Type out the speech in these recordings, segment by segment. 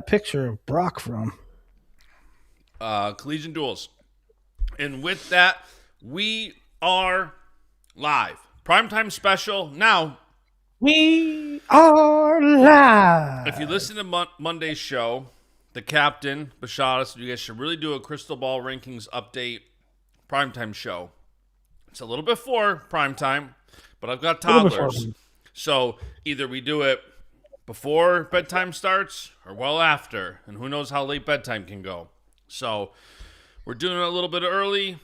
picture of Brock from? Collegiate Duels. And with that, we are live. Primetime special. Now, We are live. if you listen to Monday's show, the captain, Baschamania, you guys should really do a crystal ball rankings update primetime show. It's a little before primetime, but I've got toddlers. So either we do it before bedtime starts or well after, and who knows how late bedtime can go. So we're doing it a little bit early.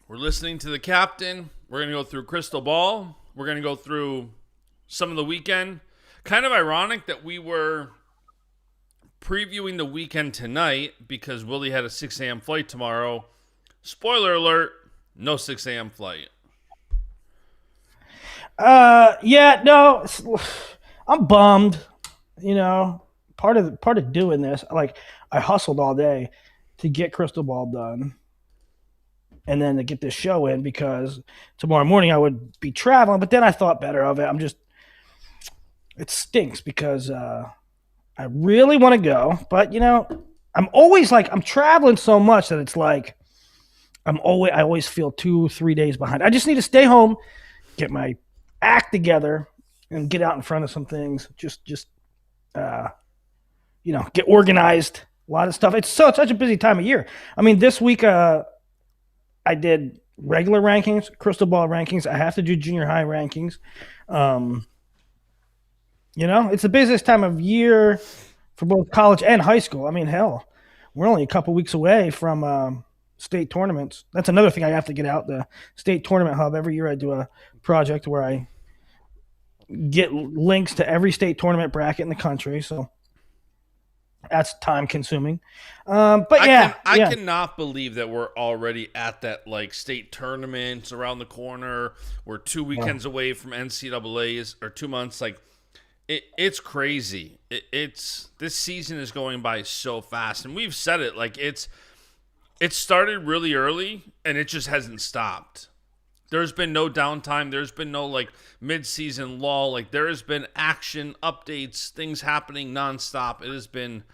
We're listening to the captain. We're going to go through crystal ball. We're going to go through some of the weekend. Kind of ironic that we were previewing the weekend tonight because Willie had a 6 a.m. flight tomorrow. Spoiler alert, no 6 a.m. flight. Yeah, no, I'm bummed. You know, part of doing this, like I hustled all day to get crystal ball done, and then to get this show in because tomorrow morning I would be traveling. But then I thought better of it. It stinks because I really want to go, but you know, I'm traveling so much that it's like I always feel 2-3 days behind. I just need to stay home, get my act together, and get out in front of some things. Just get organized. A lot of stuff. It's such a busy time of year. I mean, this week I did regular rankings, crystal ball rankings. I have to do junior high rankings. It's the busiest time of year for both college and high school. I mean, hell, we're only a couple weeks away from state tournaments. That's another thing I have to get out, the state tournament hub. Every year I do a project where I get links to every state tournament bracket in the country. So that's time consuming. I cannot believe that we're already at that like state tournaments around the corner. We're 2 weekends away from NCAAs, or 2 months. Like it's crazy. It's this season is going by so fast, and we've said it. Like it started really early, and it just hasn't stopped. There's been no downtime. There's been no like mid-season lull. Like there has been action, updates, things happening nonstop. It has been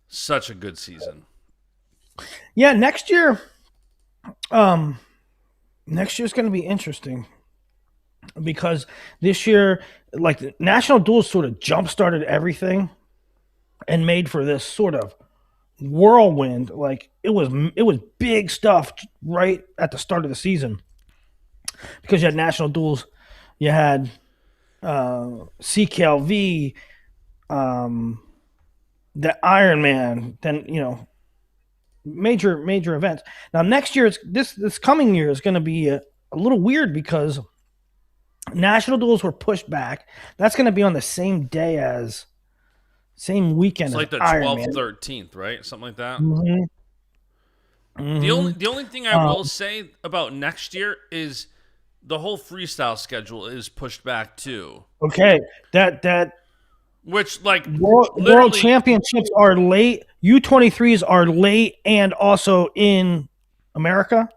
such a good season. Yeah, next year's going to be interesting because this year, like the National Duels sort of jump-started everything and made for this sort of whirlwind. Like it was big stuff right at the start of the season. Because you had National Duels, you had CKLV, the Ironman, then major events. Now next year, this coming year is going to be a little weird because National Duels were pushed back. That's going to be on the same weekend. It's like the 12th, 13th, right? Something like that. Mm-hmm. The only thing I will say about next year is the whole freestyle schedule is pushed back too. Okay, that which like world championships are late. U23s are late, and also in America.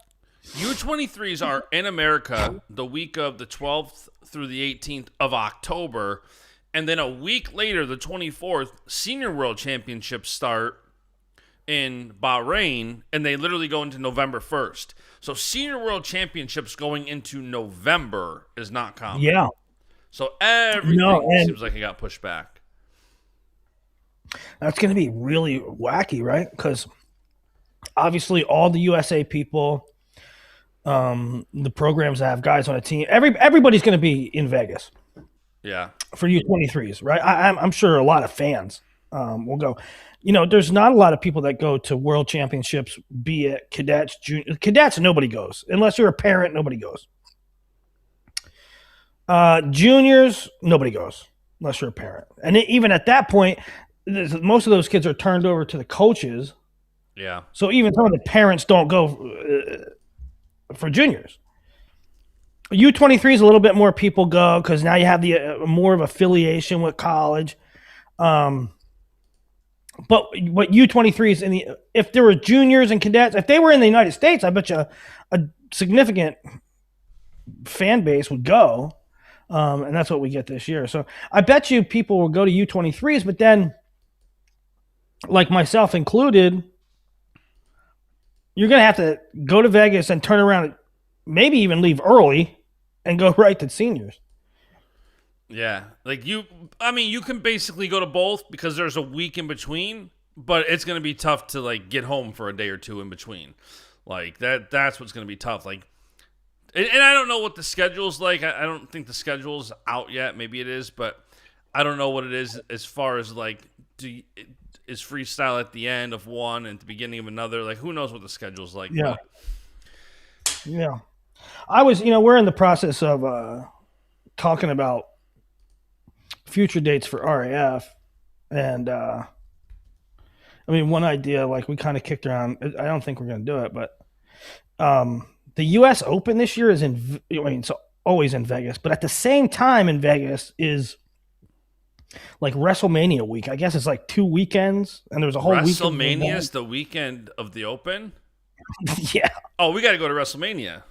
U23s are in America the week of the 12th through the 18th of October, and then a week later, the 24th, Senior World Championships start in Bahrain, and they literally go into November 1st. So Senior World Championships going into November is not common. Yeah. So everything seems like it got pushed back. That's going to be really wacky, right? Because obviously all the USA people, the programs that have guys on a team, everybody's going to be in Vegas. Yeah. For U23s, right? I'm sure a lot of fans will go. There's not a lot of people that go to world championships, be it cadets, junior. Cadets, nobody goes. Unless you're a parent, nobody goes. Juniors, nobody goes, unless you're a parent. And even at that point, most of those kids are turned over to the coaches. Yeah. So even some of the parents don't go for juniors. U23 is a little bit more people go because now you have the more of affiliation with college. But U23s if there were juniors and cadets, if they were in the United States, I bet you a significant fan base would go, and that's what we get this year. So I bet you people will go to U23s, but then like myself included, you're going to have to go to Vegas and turn around, maybe even leave early and go right to seniors. Yeah. Like you can basically go to both because there's a week in between, but it's going to be tough to like get home for a day or two in between. Like that's what's going to be tough. Like, and I don't know what the schedule's like. I don't think the schedule's out yet. Maybe it is, but I don't know what it is as far as like, is freestyle at the end of one and at the beginning of another? Like, who knows what the schedule's like? Yeah. But. Yeah. We're in the process of talking about future dates for RAF. And, one idea, like we kind of kicked around, I don't think we're going to do it, but the U.S. Open this year is it's always in Vegas, but at the same time in Vegas is like WrestleMania week. I guess it's like 2 weekends, and there's a whole week. WrestleMania is the weekend of the Open? Yeah. Oh, we got to go to WrestleMania.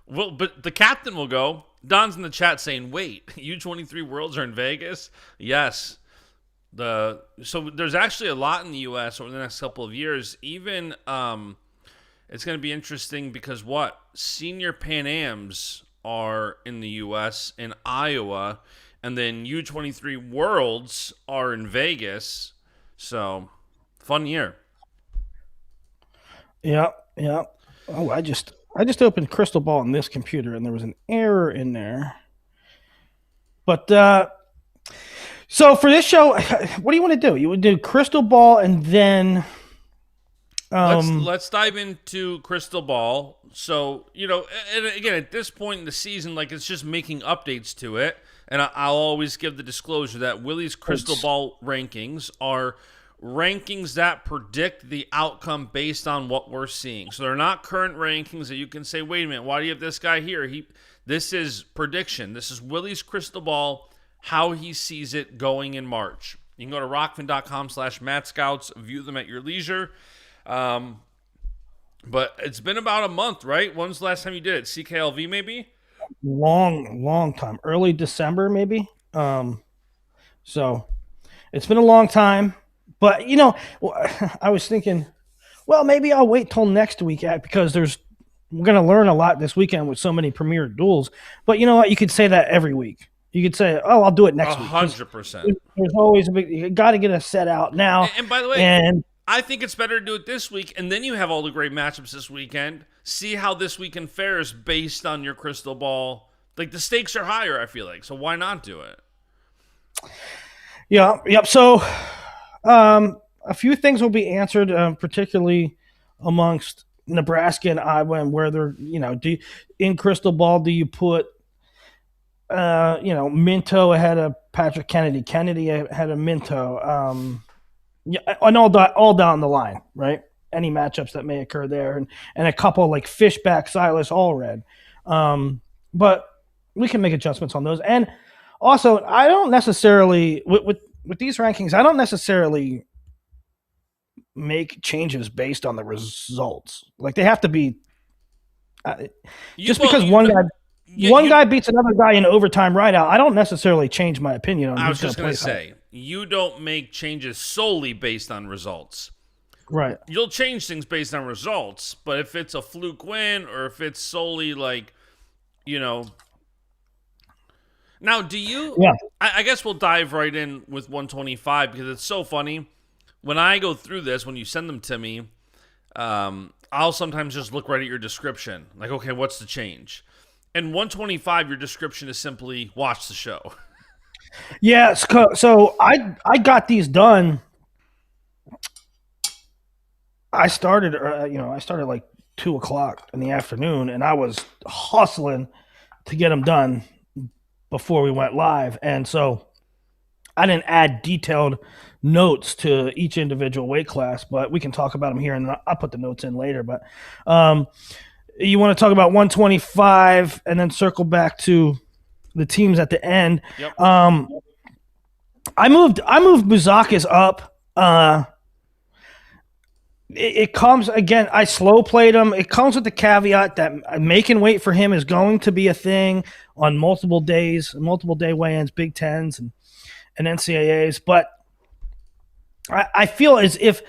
Well, but the captain will go. Don's in the chat saying, wait, U23 Worlds are in Vegas? Yes. So there's actually a lot in the U.S. over the next couple of years. Even it's going to be interesting because senior Pan Ams are in the U.S. in Iowa, and then U23 Worlds are in Vegas. So fun year. Yeah. Oh, I just opened Crystal Ball on this computer, and there was an error in there. But so for this show, what do you want to do? You would do Crystal Ball, and then let's dive into Crystal Ball. So and again, at this point in the season, like it's just making updates to it, and I'll always give the disclosure that Willie's Crystal Ball rankings are rankings that predict the outcome based on what we're seeing. So they're not current rankings that you can say, wait a minute, why do you have this guy here? This is prediction. This is Willie's Crystal Ball, how he sees it going in March. You can go to rockfin.com/MattScouts, view them at your leisure. But it's been about a month, right? When's the last time you did it? CKLV maybe? Long time. Early December maybe. So it's been a long time. But, I was thinking, well, maybe I'll wait till next week because we're going to learn a lot this weekend with so many premier duels. But you know what? You could say that every week. You could say, oh, I'll do it next week. 100%. There's always you got to get a set out now. And by the way, I think it's better to do it this week, and then you have all the great matchups this weekend. See how this weekend fares based on your crystal ball. Like, the stakes are higher, I feel like. So why not do it? Yeah. Yep. So a few things will be answered, particularly amongst Nebraska and Iowa, and where they're, in crystal ball, do you put, Minto ahead of Patrick Kennedy, Kennedy ahead of Minto, and all down the line, right? Any matchups that may occur there, and a couple like Fishback, Silas, Allred. But we can make adjustments on those. And also, I don't necessarily with these rankings, I don't necessarily make changes based on the results. Like they have to be because one guy beats another guy in overtime rideout. I don't necessarily change my opinion on. I was just going to say, you don't make changes solely based on results. Right. You'll change things based on results, but if it's a fluke win or if it's solely like, Now, do you? Yeah. I guess we'll dive right in with 125 because it's so funny. When I go through this, when you send them to me, I'll sometimes just look right at your description. Like, okay, what's the change? And 125, your description is simply watch the show. Yeah. So I got these done. I started like 2:00 in the afternoon, and I was hustling to get them done before we went live. And so I didn't add detailed notes to each individual weight class, but we can talk about them here, and I'll put the notes in later. But you want to talk about 125 and then circle back to the teams at the end. Yep. I moved Buzakis up. It comes again. I slow played him. It comes with the caveat that making weight for him is going to be a thing on multiple days, multiple day weigh-ins, Big Tens and NCAAs. But I feel as if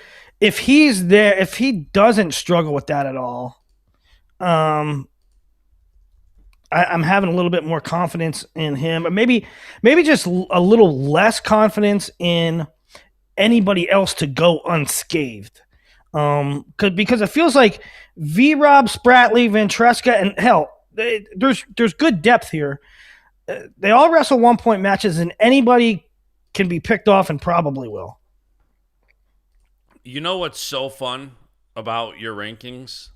he's there, if he doesn't struggle with that at all, um, I'm having a little bit more confidence in him, or maybe just a little less confidence in anybody else to go unscathed. Because it feels like Rob, Spratley, Ventresca, and hell, there's good depth here. They all wrestle 1 point matches, and anybody can be picked off and probably will. You know what's so fun about your rankings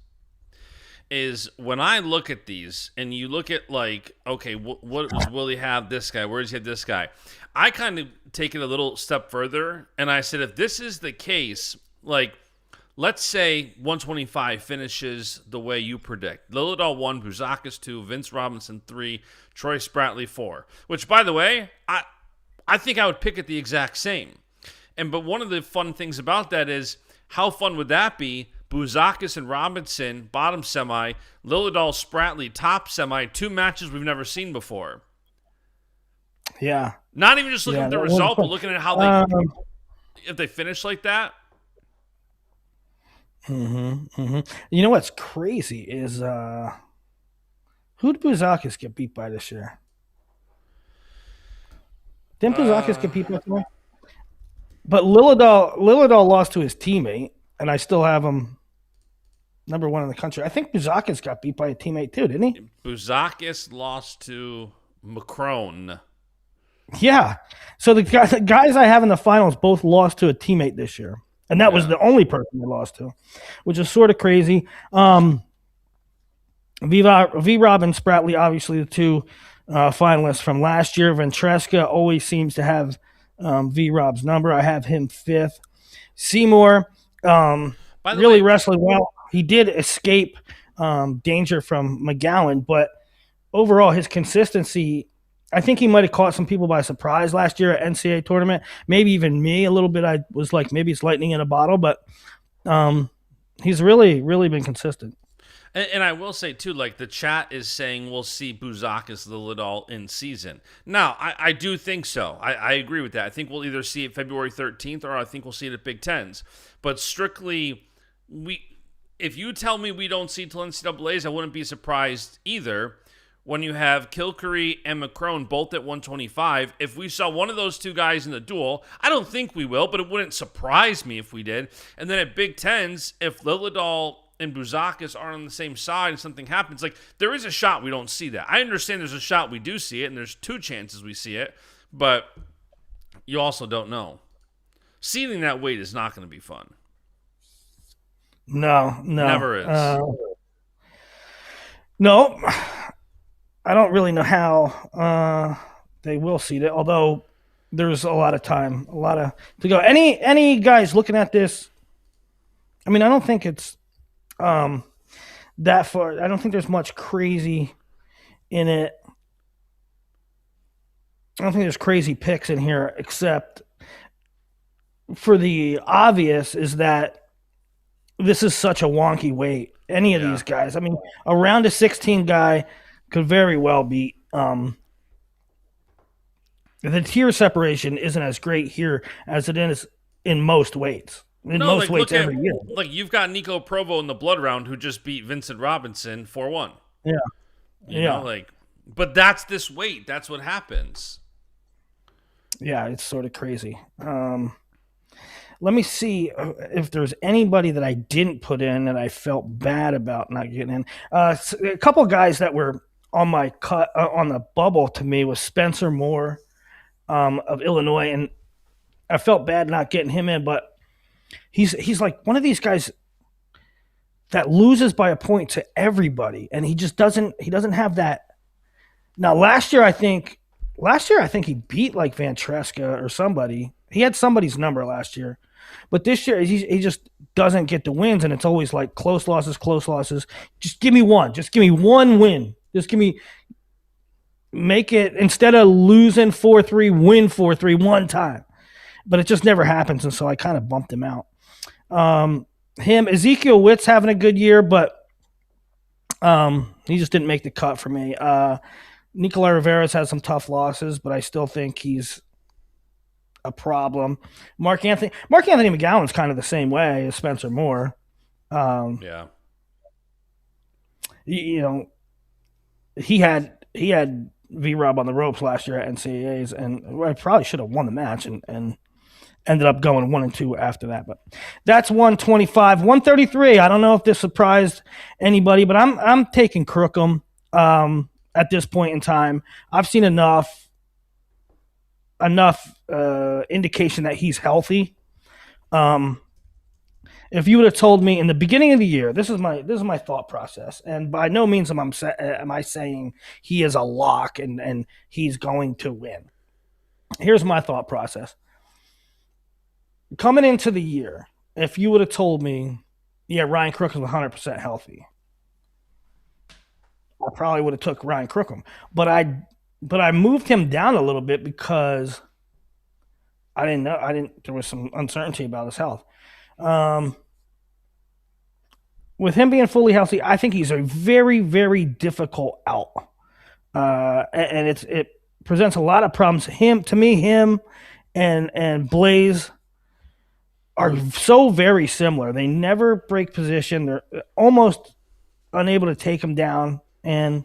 is when I look at these and you look at like, okay, what will he have this guy? Where does he have this guy? I kind of take it a little step further, and I said, if this is the case, like, let's say 125 finishes the way you predict. Lillidahl 1, Buzakis 2, Vince Robinson 3, Troy Spratley 4. Which, by the way, I think I would pick it the exact same. But one of the fun things about that is, how fun would that be? Buzakis and Robinson, bottom semi. Lillidahl, Spratley, top semi. 2 matches we've never seen before. Yeah. Not even just looking at the result, but looking at how they, if they finish like that. You know what's crazy is who did Buzakis get beat by this year? Didn't Buzakis get beat by someone? But Lillidahl lost to his teammate, and I still have him number 1 in the country. I think Buzakis got beat by a teammate too, didn't he? Buzakis lost to Macron. Yeah. So the guys I have in the finals both lost to a teammate this year. And that was the only person they lost to, which is sort of crazy. V-Rob and Spratley, obviously the 2 finalists from last year. Ventresca always seems to have V-Rob's number. I have him 5th. Seymour really wrestling well. He did escape danger from McGowan, but overall his consistency, I think he might have caught some people by surprise last year at NCAA tournament. Maybe even me a little bit. I was like, maybe it's lightning in a bottle, but he's really, really been consistent. And I will say, too, like the chat is saying we'll see Buzakis Lillidahl in season. Now, I do think so. I agree with that. I think we'll either see it February 13th or I think we'll see it at Big Tens. But strictly, if you tell me we don't see till NCAAs, I wouldn't be surprised either. When you have Kilkery and McCrone both at 125, if we saw one of those 2 guys in the duel, I don't think we will, but it wouldn't surprise me if we did. And then at Big Tens, if Lillidahl and Buzakis aren't on the same side and something happens, like there is a shot we don't see that. I understand there's a shot we do see it, and there's 2 chances we see it, but you also don't know. Sealing that weight is not going to be fun. No. Never is. No. I don't really know how they will seed it, although there's a lot of time, to go. Any guys looking at this? I mean, I don't think it's that far. I don't think there's much crazy in it. I don't think there's crazy picks in here, except for the obvious is that this is such a wonky weight. Any of these guys. I mean, a round of 16 guy could very well be the tier separation isn't as great here as it is in most weights. Most weights every year. Like you've got Nico Provo in the blood round who just beat Vincent Robinson 4-1. Yeah. You know, but that's this weight. That's what happens. Yeah, it's sort of crazy. Let me see if there's anybody that I didn't put in that I felt bad about not getting in. A couple of guys that were on my cut on the bubble to me was Spencer Moore of Illinois, and I felt bad not getting him in, but he's like one of these guys that loses by a point to everybody, and he just doesn't have that. Now last year I think he beat like Ventresca or somebody. He had somebody's number last year. But this year, he just doesn't get the wins, and it's always like close losses. Just give me one. Just give me one win. Just make it, instead of losing 4-3, win 4-3 one time. But it just never happens, and so I kind of bumped him out. Ezekiel Witt's having a good year, but he just didn't make the cut for me. Nikolai Rivera's had some tough losses, but I still think he's a problem. Mark Anthony McGowan's kind of the same way as Spencer Moore. Um, Yeah. you know, he had V Rob on the ropes last year at NCAAs, and I probably should have won the match and ended up going 1-2 after that. But that's 125, 133. I don't know if this surprised anybody, but I'm taking Crookham at this point in time. I've seen enough indication that he's healthy. If you would have told me in the beginning of the year, this is my thought process, and by no means am I saying he is a lock and he's going to win. Here's my thought process. Coming into the year, if you would have told me, yeah, Ryan Crookham was 100% healthy, I probably would have took Ryan Crookham. But I moved him down a little bit because I didn't know. There was some uncertainty about his health. Um, with him being fully healthy, I think he's a very, very difficult out. And it presents a lot of problems. Him and Blaze are so very similar. They never break position. They're almost unable to take him down, and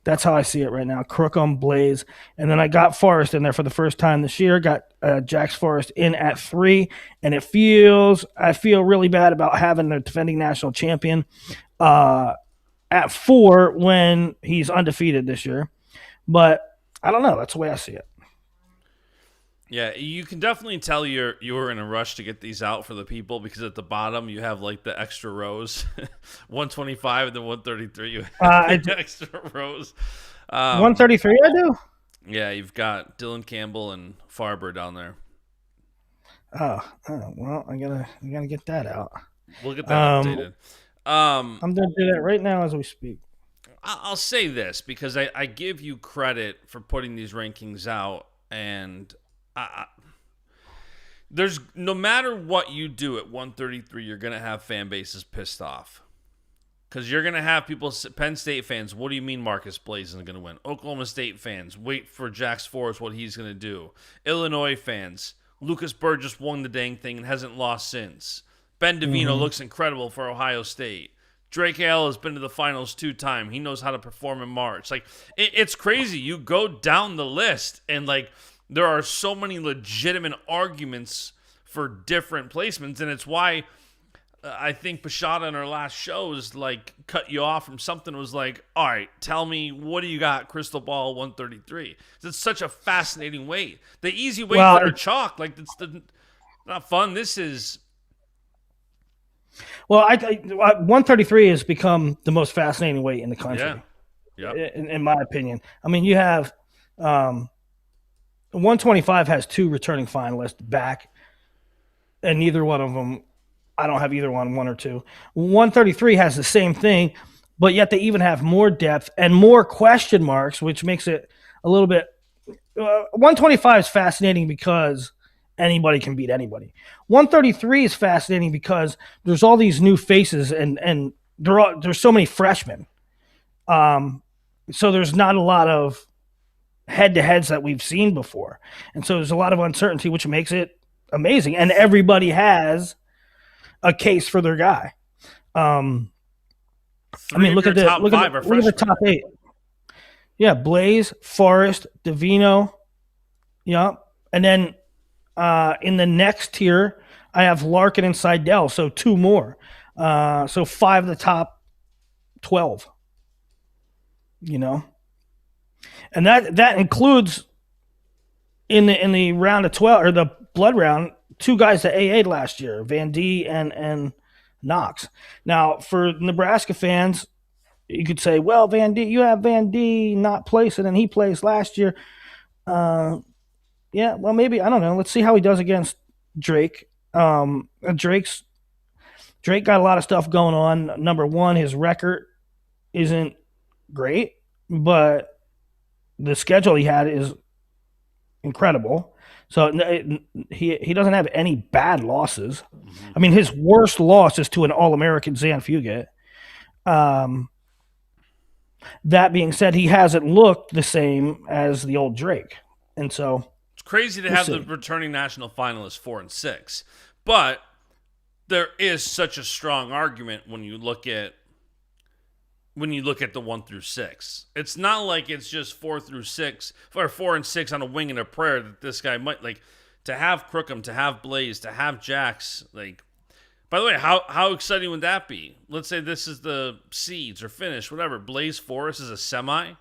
that's how I see it right now. Crookham, Blaze, and then I got Forrest in there for the first time this year. Got Jax Forrest in at 3, and I feel really bad about having the defending national champion at 4 when he's undefeated this year. But I don't know. That's the way I see it. Yeah, you can definitely tell you're in a rush to get these out for the people because at the bottom you have like the extra rows, 125 and then 133. You have the extra rows. 133, I do. Yeah, you've got Dylan Campbell and Farber down there. Well, I gotta get that out. We'll get that updated. I'm gonna do that right now as we speak. I'll say this because I give you credit for putting these rankings out, and there's no matter what you do at 133, you're gonna have fan bases pissed off because you're gonna have people. Penn State fans, what do you mean Marcus Blaze isn't gonna win? Oklahoma State fans, wait for Jax Forrest, what he's gonna do. Illinois fans, Lucas Bird just won the dang thing and hasn't lost since. Ben DeVino looks incredible for Ohio State. Drake Hale has been to the finals 2 times. He knows how to perform in March. Like it's crazy. You go down the list and like. There are so many legitimate arguments for different placements, and it's why I think Bashada in our last shows like cut you off from something was like, all right, tell me what do you got? Crystal Ball 133. It's such a fascinating weight. The easy weights that are chalk, like it's not fun. This is. Well, 133 has become the most fascinating weight in the country. Yeah. In my opinion. I mean, you have. 125 has 2 returning finalists back, and neither one of them, I don't have either one or 2. 133 has the same thing, but yet they even have more depth and more question marks, which makes it a little bit. 125 is fascinating because anybody can beat anybody. 133 is fascinating because there's all these new faces and there's so many freshmen. So there's not a lot of head-to-heads that we've seen before. And so there's a lot of uncertainty, which makes it amazing. And everybody has a case for their guy. I mean, look at the top 8. Yeah, Blaze, Forrest, DeVino. Yeah. And then in the next tier, I have Larkin and Seidel, so 2 more. So 5 of the top 12. You know? And that includes in the round of 12 or the blood round, 2 guys that AA'd last year, Van D and Knox. Now, for Nebraska fans, you could say, well, you have Van D not placing and he placed last year. Yeah, well, maybe, I don't know. Let's see how he does against Drake. Drake got a lot of stuff going on. Number one, his record isn't great, but the schedule he had is incredible. So he doesn't have any bad losses. I mean, his worst loss is to an All-American Zan Fugit. That being said, he hasn't looked the same as the old Drake. And so it's crazy to have the returning national finalists 4-6, but there is such a strong argument when you look at the 1 through 6. It's not like it's just 4 through 6 or 4 and 6 on a wing and a prayer that this guy might like to have Crookham, to have Blaze, to have Jax. Like, by the way, how exciting would that be? Let's say this is the seeds or finish, whatever. Blaze Forest is a semi.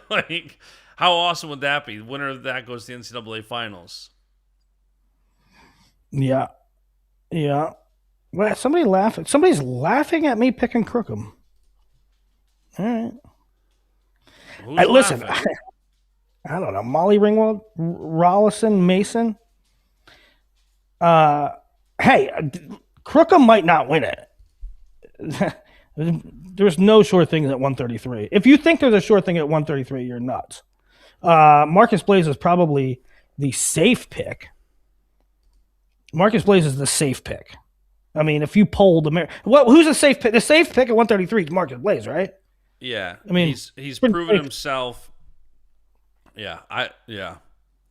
Like, how awesome would that be? The winner of that goes to the NCAA finals. Yeah. Well, somebody's laughing at me picking Crookham. All right. Who's listen, laughing? I don't know. Molly Ringwald, Rollison, Mason. Hey, Crookham might not win it. There's no sure things at 133. If you think there's a sure thing at 133, you're nuts. Marcus Blaze is probably the safe pick. Marcus Blaze is the safe pick. I mean, if you polled who's the safe pick? The safe pick at 133 is Marcus Blaze, right? Yeah. I mean, he's proven himself. Yeah.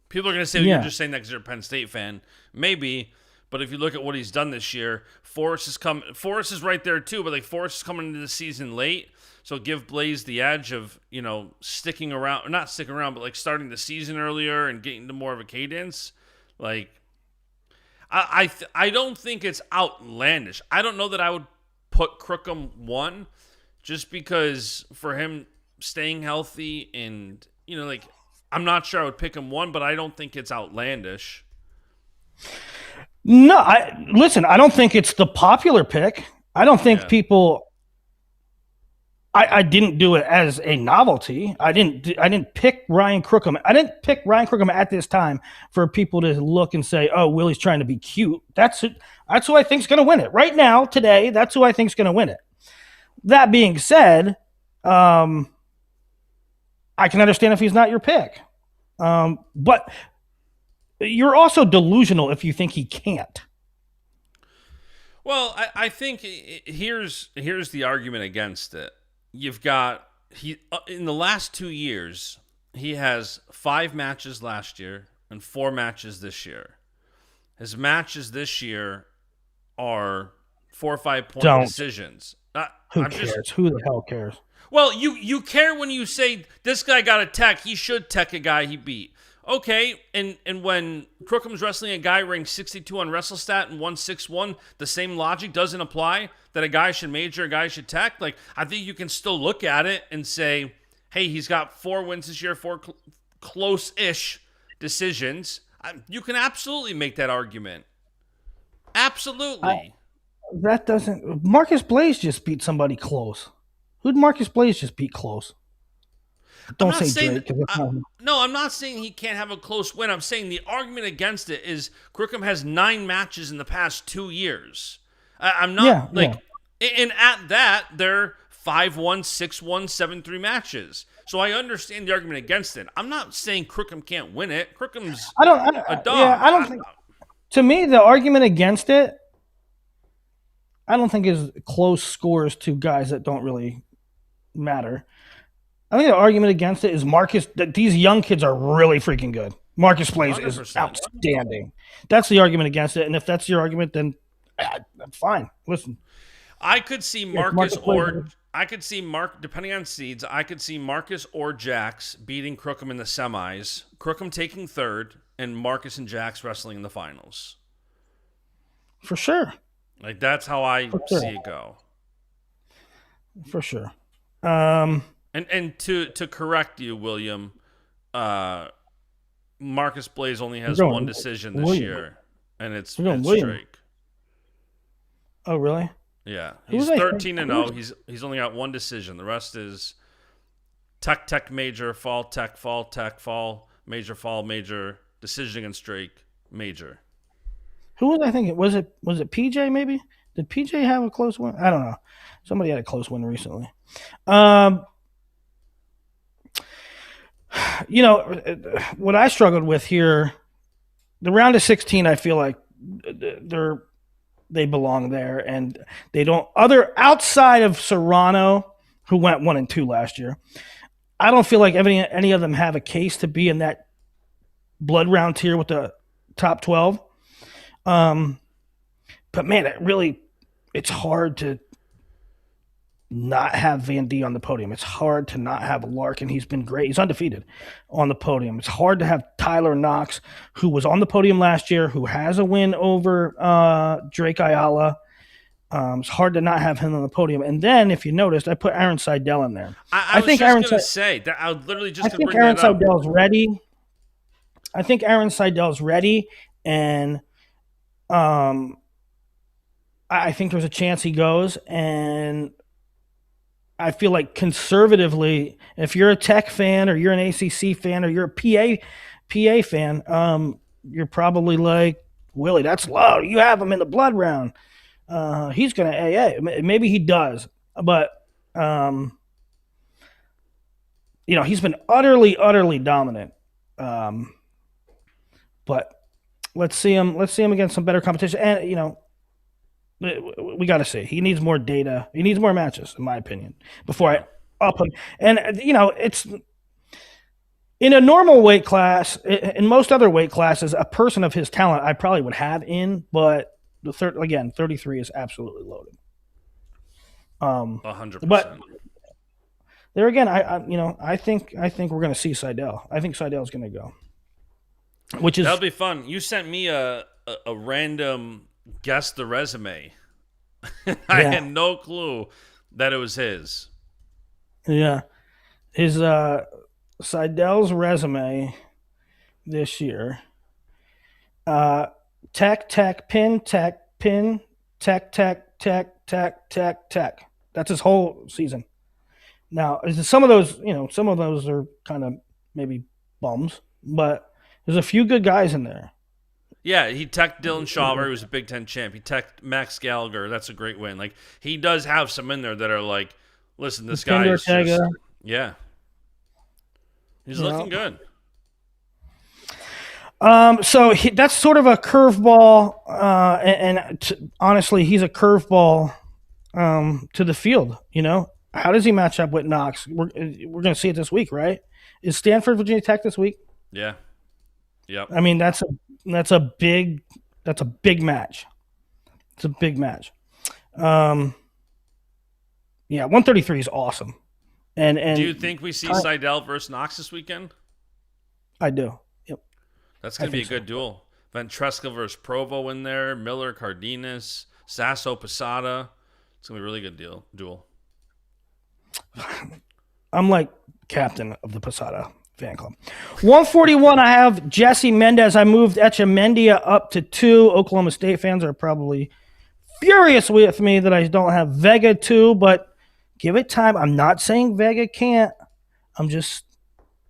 People are going to say you're just saying that because you're a Penn State fan. Maybe. But if you look at what he's done this year, Forrest is right there too, but like Forrest is coming into the season late. So give Blaze the edge of, sticking around, or not sticking around, but like starting the season earlier and getting to more of a cadence. Like, I don't think it's outlandish. I don't know that I would put Crookham 1 just because for him staying healthy and, I'm not sure I would pick him 1, but I don't think it's outlandish. No, I don't think it's the popular pick. I don't think people. I didn't do it as a novelty. I didn't pick Ryan Crookham. I didn't pick Ryan Crookham at this time for people to look and say, "Oh, Willie's trying to be cute." That's it. That's who I think's going to win it right now, today. That's who I think's going to win it. That being said, I can understand if he's not your pick, but you're also delusional if you think he can't. Well, I think here's the argument against it. You've got in the last 2 years, he has 5 matches last year and 4 matches this year. His matches this year are 4 or 5 point decisions. Who cares? Who the hell cares? Well, you care when you say this guy got a tech. He should tech a guy he beat. Okay, and when Crookham's wrestling a guy ranked 62 on WrestleStat and 161, the same logic doesn't apply that a guy should major, a guy should tech. Like, I think you can still look at it and say, hey, he's got 4 wins this year, 4 close-ish decisions. You can absolutely make that argument. Absolutely. That doesn't. Marcus Blaze just beat somebody close. Who'd Marcus Blaze just beat close? Don't say Drake. No, I'm not saying he can't have a close win. I'm saying the argument against it is Crookham has 9 matches in the past 2 years. I'm not and at that, they're 5-1, 6-1, 7-3 matches. So I understand the argument against it. I'm not saying Crookham can't win it. Crookham's a dog. Yeah, I don't think. To me, the argument against it, I don't think is close scores to guys that don't really matter. I think the argument against it is that these young kids are really freaking good. Marcus Blaze 100%. Is outstanding. That's the argument against it. And if that's your argument, then I'm fine. Listen. I could see depending on seeds, I could see Marcus or Jax beating Crookham in the semis, Crookham taking 3rd, and Marcus and Jax wrestling in the finals. For sure. Like, that's how I see it go. For sure. And to correct you, William, Marcus Blaze only has 1 decision this year, and it's Drake. Oh, really? Yeah, he's 13-0. He's only got 1 decision. The rest is tech, major, fall, major, decision against Drake, major. Who was I thinking? Was it PJ maybe? Did PJ have a close win? I don't know. Somebody had a close win recently. What I struggled with here, the round of 16, I feel like they belong there, and they don't. Outside of Serrano, who went 1-2 last year, I don't feel like any of them have a case to be in that blood round tier with the top 12. But man, it's hard to not have Van D on the podium. It's hard to not have Larkin. He's been great. He's undefeated on the podium. It's hard to have Tyler Knox, who was on the podium last year, who has a win over Drake Ayala. It's hard to not have him on the podium. And then, if you noticed, I put Aaron Seidel in there. I was think just Aaron going to say that. I was literally just I going to think bring Aaron that up. Seidel's ready. I think Aaron Seidel's ready, and I think there's a chance he goes. And I feel like conservatively, if you're a Tech fan or you're an ACC fan or you're a PA fan, you're probably like, Willie, that's low. You have him in the blood round. He's going to AA. Maybe he does. But, he's been utterly, utterly dominant. But let's see him against some better competition. And, we got to see. He needs more data. He needs more matches, in my opinion, before I up him. And, it's in a normal weight class, in most other weight classes, a person of his talent I probably would have in, but 33 is absolutely loaded. 100%. But there again, I think we're going to see Seidel. I think Seidel's going to go, which is that'll be fun. You sent me a random guess the resume. I had no clue that it was his. Yeah, his Seidel's resume this year. Tech, pin, tech, tech. That's his whole season. Now, some of those are kind of maybe bums, but there's a few good guys in there. Yeah, he teched Dylan Shawver, who was a Big Ten champ. He teched Max Gallagher. That's a great win. Like, he does have some in there that are like, listen, this guy is just, yeah. He's looking good. So that's sort of a curveball, honestly, he's a curveball to the field. How does he match up with Knox? We're going to see it this week, right? Is Stanford Virginia Tech this week? Yeah. Yep. I mean, that's a big match. It's a big match. 133 is awesome. And do you think we see Seidel versus Knox this weekend? I do. Yep. That's going to be a good duel. Ventresca versus Provo in there. Miller, Cardenas, Sasso, Posada. It's going to be a really good duel. I'm like captain of the Posada fan club. 141, I have Jesse Mendez. I moved Echemendia up to 2. Oklahoma State fans are probably furious with me that I don't have Vega 2, but give it time. I'm not saying Vega can't. I'm just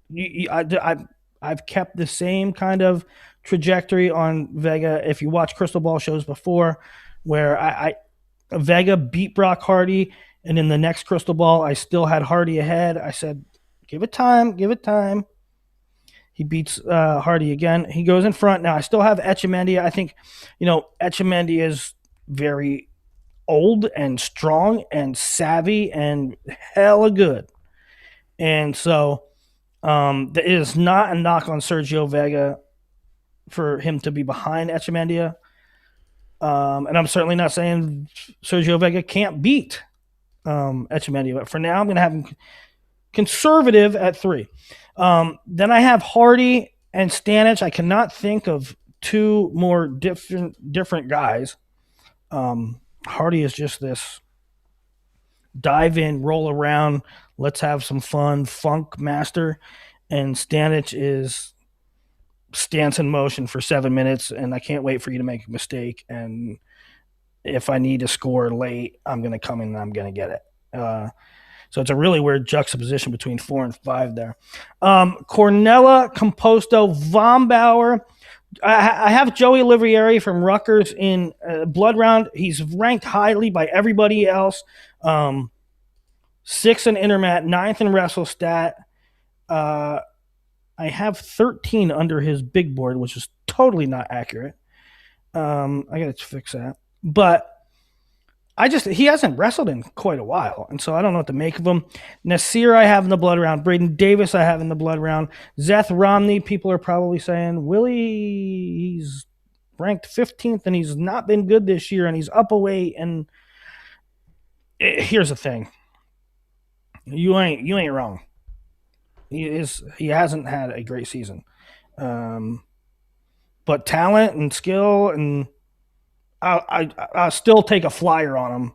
I've kept the same kind of trajectory on Vega. If you watch Crystal Ball shows before, where I Vega beat Brock Hardy, and in the next Crystal Ball, I still had Hardy ahead. I said, give it time. He beats Hardy again. He goes in front. Now, I still have Echemendia. I think, Echemendia is very old and strong and savvy and hella good. And so it is not a knock on Sergio Vega for him to be behind Echemendia. And I'm certainly not saying Sergio Vega can't beat Echemendia. But for now, I'm going to have him conservative at 3. Then I have Hardy and Stanich. I cannot think of 2 more different guys. Hardy is just this dive in, roll around, let's have some fun, funk master. And Stanich is stance in motion for 7 minutes, and I can't wait for you to make a mistake. And if I need to score late, I'm going to come in and I'm going to get it. So it's a really weird juxtaposition between 4 and 5 there. Cornella, Composto, Vombauer. I have Joey Olivieri from Rutgers in blood round. He's ranked highly by everybody else. 6th in Intermat, 9th in WrestleStat. I have 13 under his big board, which is totally not accurate. I got to fix that. But he hasn't wrestled in quite a while, and so I don't know what to make of him. Nasir, I have in the blood round. Braden Davis, I have in the blood round. Zeth Romney, people are probably saying Willie, he's ranked 15th, and he's not been good this year, and he's up a weight. And here's the thing, you ain't wrong. He hasn't had a great season, but talent and skill, and I still take a flyer on him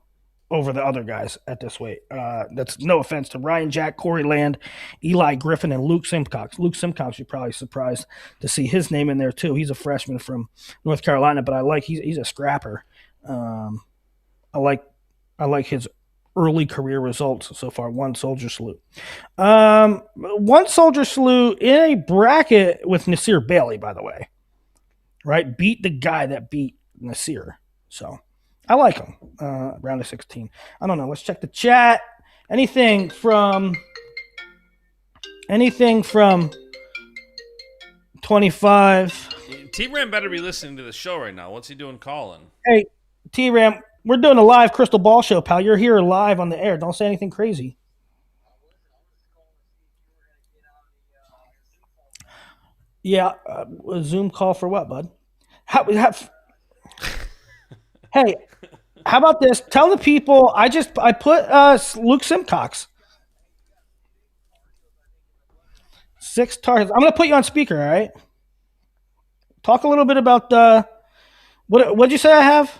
over the other guys at this weight. That's no offense to Ryan Jack, Corey Land, Eli Griffin, and Luke Simcox. Luke Simcox, you're probably surprised to see his name in there too. He's a freshman from North Carolina, but he's a scrapper. I like his early career results so far. One soldier salute. One soldier salute in a bracket with Nasir Bailey, by the way. Right? Beat the guy that beat Nasir. So I like him. Round of 16. I don't know. Let's check the chat. Anything from 25. T-Ram better be listening to the show right now. What's he doing calling? Hey, T-Ram, we're doing a live crystal ball show, pal. You're here live on the air. Don't say anything crazy. Yeah, a Zoom call for what, bud? Hey, how about this? Tell the people I put Luke Simcox. 6 targets. I'm going to put you on speaker, all right? Talk a little bit about what'd you say I have?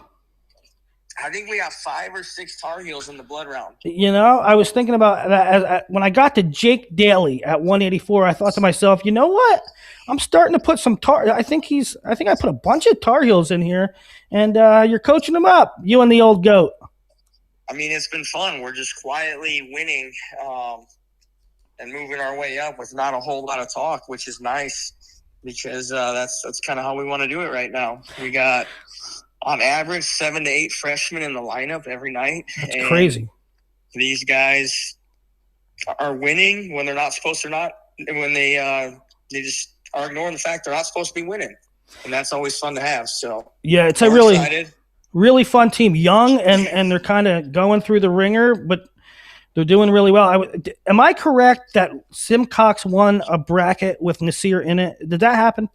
I think we have 5 or 6 Tar Heels in the blood round. You know, I was thinking about that when I got to Jake Daly at 184. I thought to myself, you know what? I'm starting to put some I think I put a bunch of Tar Heels in here, and you're coaching them up. You and the old goat. I mean, it's been fun. We're just quietly winning and moving our way up with not a whole lot of talk, which is nice because that's kind of how we want to do it right now. We got, on average, 7 to 8 freshmen in the lineup every night. That's crazy. These guys are winning when they're not supposed to not. When they just are ignoring the fact they're not supposed to be winning, and that's always fun to have. So yeah, it's a really fun team. Young and they're kind of going through the ringer, but they're doing really well. Am I correct that Simcox won a bracket with Nasir in it? Did that happen?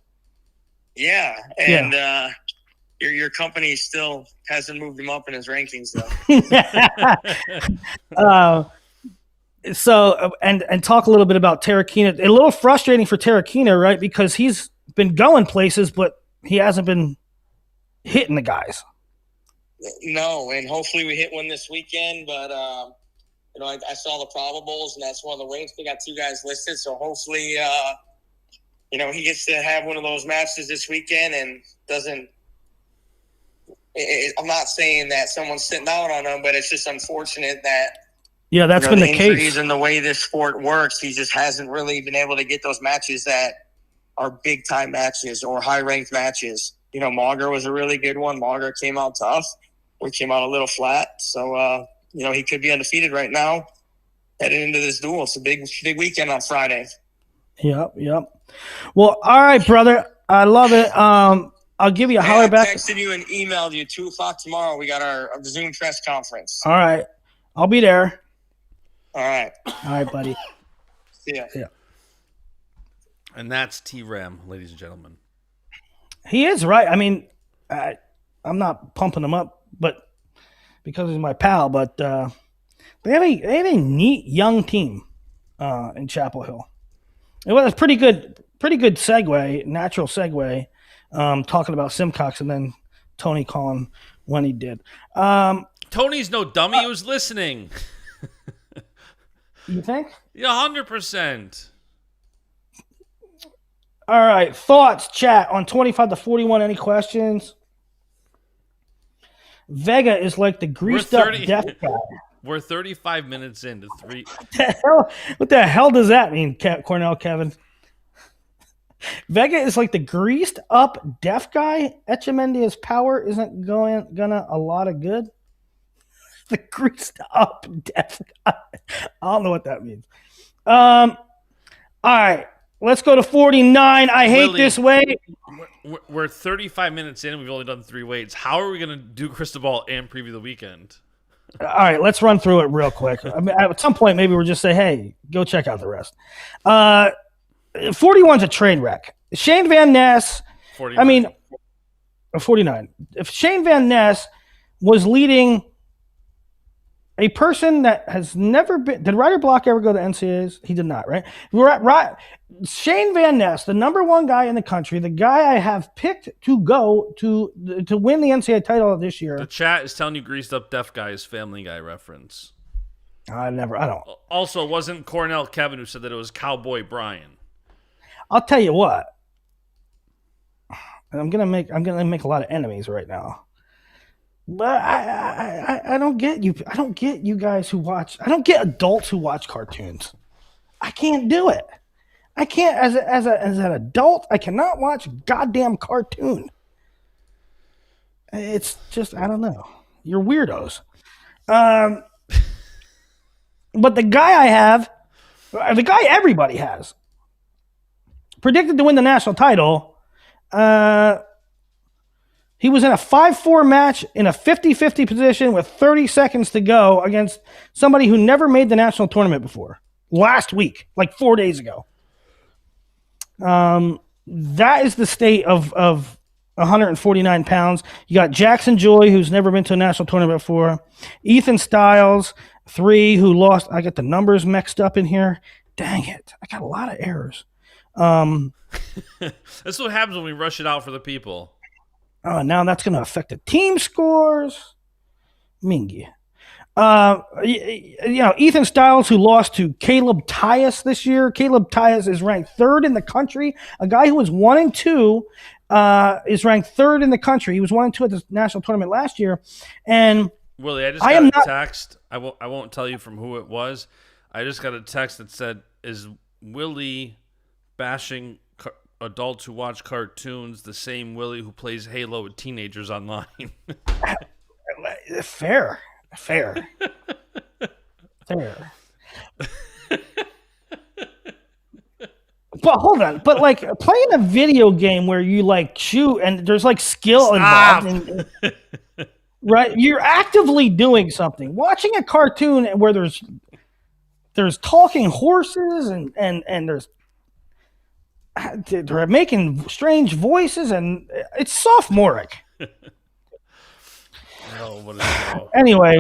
Yeah, and your company still hasn't moved him up in his rankings, though. So talk a little bit about Terrakina. A little frustrating for Terrakina, right? Because he's been going places, but he hasn't been hitting the guys. No, and hopefully we hit one this weekend. But I saw the probables, and that's one of the ranks. We got 2 guys listed, so hopefully, he gets to have one of those matches this weekend and doesn't. I'm not saying that someone's sitting out on him, but it's just unfortunate that. Yeah, that's been the case. And the way this sport works, he just hasn't really been able to get those matches that are big-time matches or high-ranked matches. Mauger was a really good one. Mauger came out tough. We came out a little flat. So, he could be undefeated right now heading into this duel. It's a big weekend on Friday. Yep. Well, all right, brother. I love it. I'll give you a holler back. I texted you and emailed you 2:00 tomorrow. We got our Zoom press conference. All right. I'll be there. All right, buddy. See ya. Yeah. And that's T-Ram, ladies and gentlemen. He is right. I mean, I'm not pumping him up, but because he's my pal. But they have a neat young team in Chapel Hill. It was a pretty good segue, natural segue, talking about Simcox and then Tony calling when he did. Tony's no dummy. He was listening. You think? Yeah, 100%. All right. Thoughts, chat on 25 to 41. Any questions? Vega is like the greased up death guy. We're 35 minutes into 3. What the hell does that mean, Cornell Kevin? Vega is like the greased up deaf guy. Echemendia's power isn't gonna a lot of good. The greased up deaf guy. I don't know what that means. All right, let's go to 49. I hate Willie, this way. We're 35 minutes in. And we've only done 3 weights. How are we gonna do crystal ball and preview the weekend? All right, let's run through it real quick. I mean, at some point, maybe we'll just say, hey, go check out the rest. 41's a train wreck. Shane Van Ness, 49. I mean, 49. If Shane Van Ness was leading a person that has never been, did Ryder Block ever go to NCAAs? He did not, right? Shane Van Ness, the number one guy in the country, the guy I have picked to go to win the NCAA title this year. The chat is telling you greased up deaf guy's Family Guy reference. I don't. Also, it wasn't Cornell Kevin who said that it was Cowboy Brian. I'll tell you what. I'm gonna make a lot of enemies right now. But I don't get you. I don't get you guys who watch. I don't get adults who watch cartoons. I can't do it. I can't as an adult. I cannot watch a goddamn cartoon. It's just I don't know. You're weirdos. But the guy I have, the guy everybody has, predicted to win the national title. He was in a 5-4 match in a 50-50 position with 30 seconds to go against somebody who never made the national tournament before. Last week, like 4 days ago. That is the state of 149 pounds. You got Jackson Joy, who's never been to a national tournament before. Ethan Styles, 3, who lost. I got the numbers mixed up in here. Dang it. I got a lot of errors. That's what happens when we rush it out for the people. Oh, now that's going to affect the team scores. Mingy. Ethan Styles, who lost to Caleb Tyus this year. Caleb Tyus is ranked 3rd in the country. A guy who was 1-2 is ranked 3rd in the country. He was 1-2 at the national tournament last year. And Willie, I just got a text. I won't tell you from who it was. I just got a text that said, "Is Willie bashing adults who watch cartoons the same Willie who plays Halo with teenagers online?" Fair. But hold on. But like playing a video game where you like shoot and there's like skill involved, right? You're actively doing something. Watching a cartoon where there's talking horses and there's they're making strange voices and it's sophomoric. Anyway,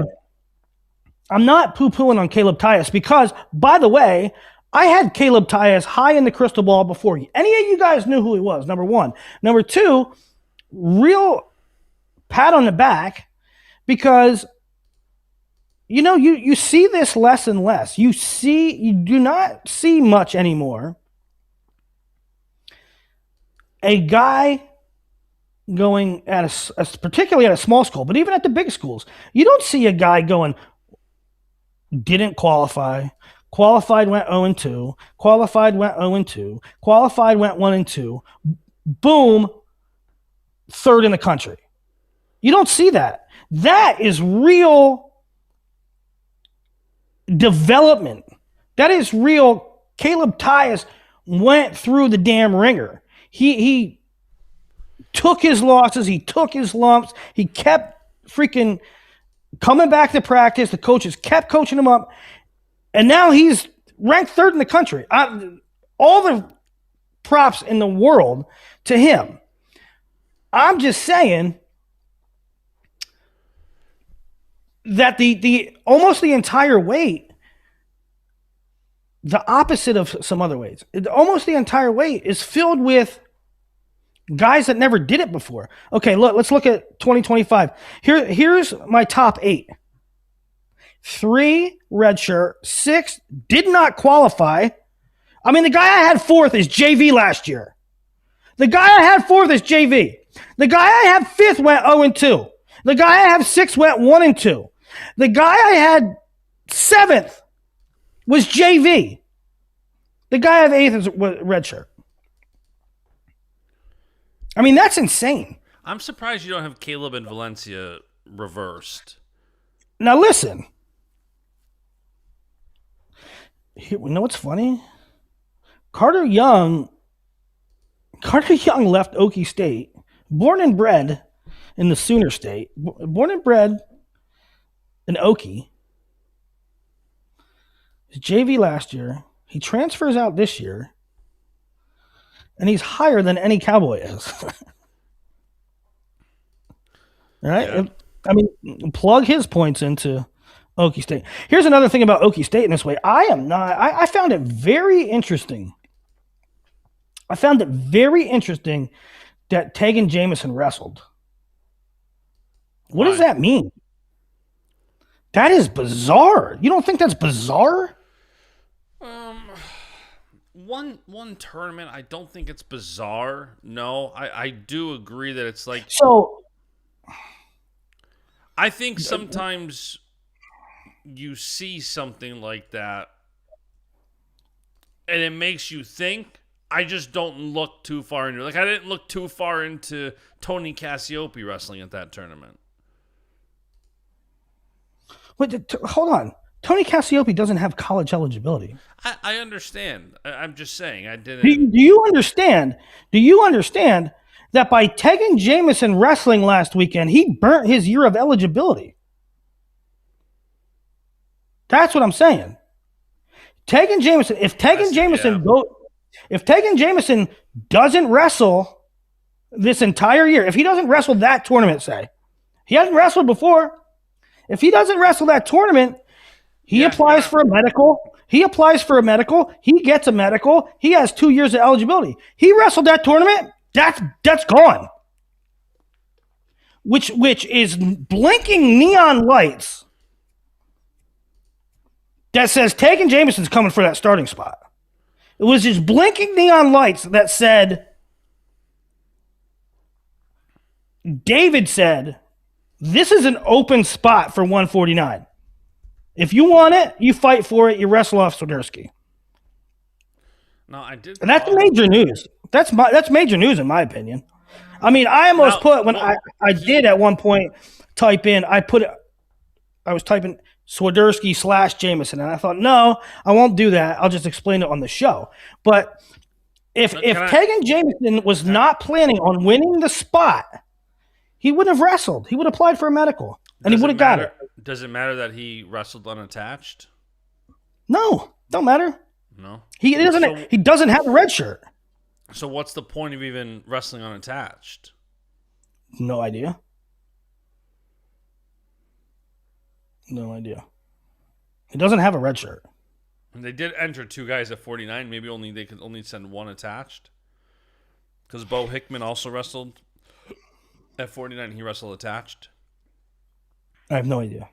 I'm not poo-pooing on Caleb Tyus because, by the way, I had Caleb Tyus high in the crystal ball before any of you guys knew who he was, number one. Number two, real pat on the back because, you see this less and less. You do not see much anymore. A guy going at particularly at a small school, but even at the big schools, you don't see a guy going, didn't qualify, qualified went 0-2, qualified went 0-2, qualified went 1-2, boom, 3rd in the country. You don't see that. That is real development. That is real. Caleb Tyus went through the damn ringer. He took his losses. He took his lumps. He kept freaking coming back to practice. The coaches kept coaching him up. And now he's ranked 3rd in the country. All the props in the world to him. I'm just saying that the almost the entire weight, the opposite of some other weights, almost the entire weight is filled with guys that never did it before. Okay, let's look at 2025. Here's my top 8. 3 redshirt, 6 did not qualify. I mean, the guy I had 4th is JV last year. The guy I had 4th is JV. The guy I had 5th went 0-2. The guy I have 6th went 1-2. The guy I had 7th was JV. The guy I have 8th is redshirt. I mean, that's insane. I'm surprised you don't have Caleb and Valencia reversed. Now, listen. You know what's funny? Carter Young left Okie State, born and bred in the Sooner State, born and bred in Okie. He's JV last year. He transfers out this year. And he's higher than any Cowboy is. All right? Yeah. I mean, plug his points into Okie State. Here's another thing about Okie State in this way. I found it very interesting. I found it very interesting that Tegan Jamison wrestled. What does that mean? That is bizarre. You don't think that's bizarre? One tournament, I don't think it's bizarre. No, I do agree that it's like. So I think sometimes you see something like that and it makes you think. I just don't look too far into it. Like, I didn't look too far into Tony Cassiope wrestling at that tournament. Wait, hold on. Tony Cassiope doesn't have college eligibility. I understand. I'm just saying. I didn't. Do you understand? Do you understand that by Tegan Jamison wrestling last weekend, he burnt his year of eligibility? That's what I'm saying. Tegan Jamison, if Tegan Jamison doesn't wrestle this entire year, if he doesn't wrestle that tournament, say, he hasn't wrestled before. If he doesn't wrestle that tournament, he applies for a medical. He applies for a medical. He gets a medical. He has 2 years of eligibility. He wrestled that tournament. That's gone. Which is blinking neon lights that says Tegan Jamison's coming for that starting spot. It was just blinking neon lights that said, David said, this is an open spot for 149. If you want it, you fight for it. You wrestle off Swiderski. No, I did. And that's major news. That's major news in my opinion. I mean, I almost put when I did at one point type in. I was typing Swiderski / Jamison, and I thought, no, I won't do that. I'll just explain it on the show. But if Tegan Jamison was not planning on winning the spot, he would have wrestled. He would have applied for a medical, and he would have got it. Does it matter that he wrestled unattached? No, don't matter. No, he doesn't. He doesn't have a red shirt. So what's the point of even wrestling unattached? No idea. No idea. He doesn't have a red shirt. And they did enter 2 guys at 49. Maybe they could only send 1 attached. Because Bo Hickman also wrestled at 49. He wrestled attached. I have no idea.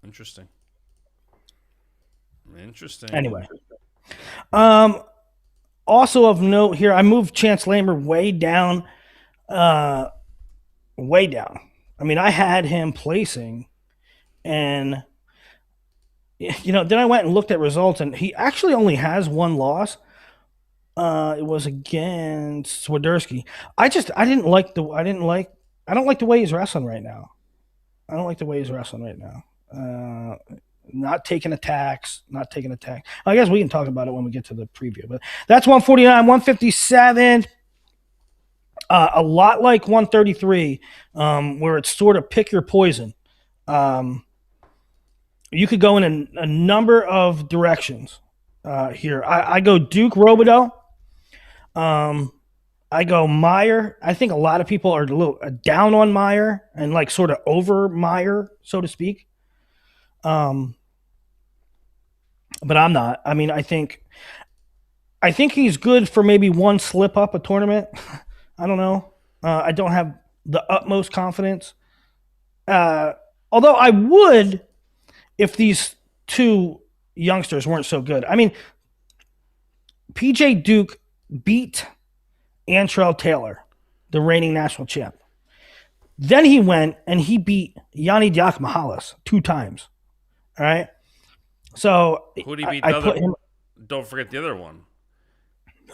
Interesting. Anyway. Also of note here, I moved Chance Lamer way down. Way down. I mean, I had him placing, and then I went and looked at results, and he actually only has 1 loss. It was against Swiderski. I don't like the way he's wrestling right now. Not taking attacks. I guess we can talk about it when we get to the preview. But that's 149, 157. A lot like 133, where it's sort of pick your poison. You could go in a number of directions here. I go Duke Robideau. I go Meyer. I think a lot of people are a little down on Meyer and like sort of over Meyer, so to speak. But I'm not. I mean, I think he's good for maybe 1 slip up a tournament. I don't know. I don't have the utmost confidence. Although I would if these 2 youngsters weren't so good. I mean, PJ Duke beat Antrell Taylor, the reigning national champ. Then he went and he beat Yanni Diakomahalis 2 times. All right. So who did he beat? Don't forget the other one.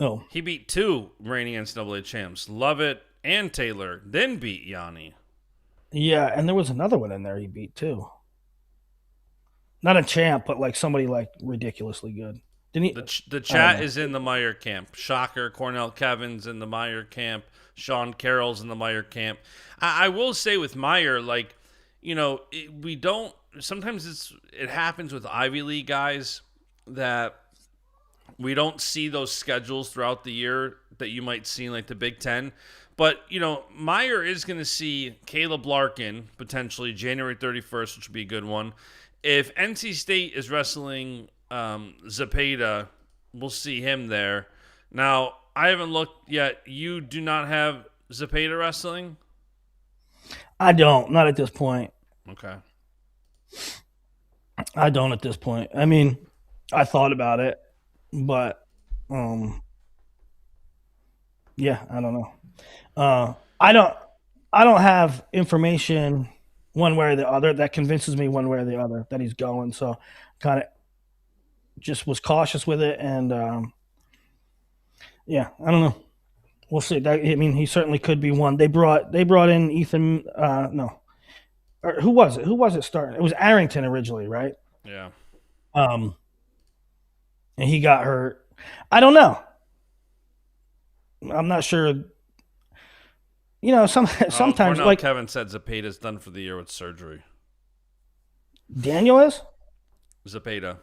Oh, he beat 2 reigning NCAA champs, Lovett and Taylor, then beat Yanni. Yeah, and there was another one in there he beat too. Not a champ, but like somebody like ridiculously good. Didn't he? The chat is in the Meyer camp. Shocker, Cornell Kevin's in the Meyer camp. Sean Carroll's in the Meyer camp. I will say with Meyer, like, we don't. Sometimes it happens with Ivy League guys that we don't see those schedules throughout the year that you might see in like the Big Ten. But, Meyer is going to see Caleb Larkin potentially January 31st, which would be a good one. If NC State is wrestling Zepeda, we'll see him there. Now, I haven't looked yet. You do not have Zepeda wrestling? I don't. Not at this point. Okay. I don't at this point. I mean, I thought about it, but yeah, I don't know. I don't have information one way or the other that convinces me one way or the other that he's going. So kind of just was cautious with it, and yeah, I don't know. We'll see. He certainly could be one. They brought in Ethan. No, or who was it? Who was it starting? It was Arrington originally, right? Yeah. And he got hurt. I don't know. I'm not sure. Sometimes like Kevin said Zepeda's done for the year with surgery. Daniel is? Zepeda.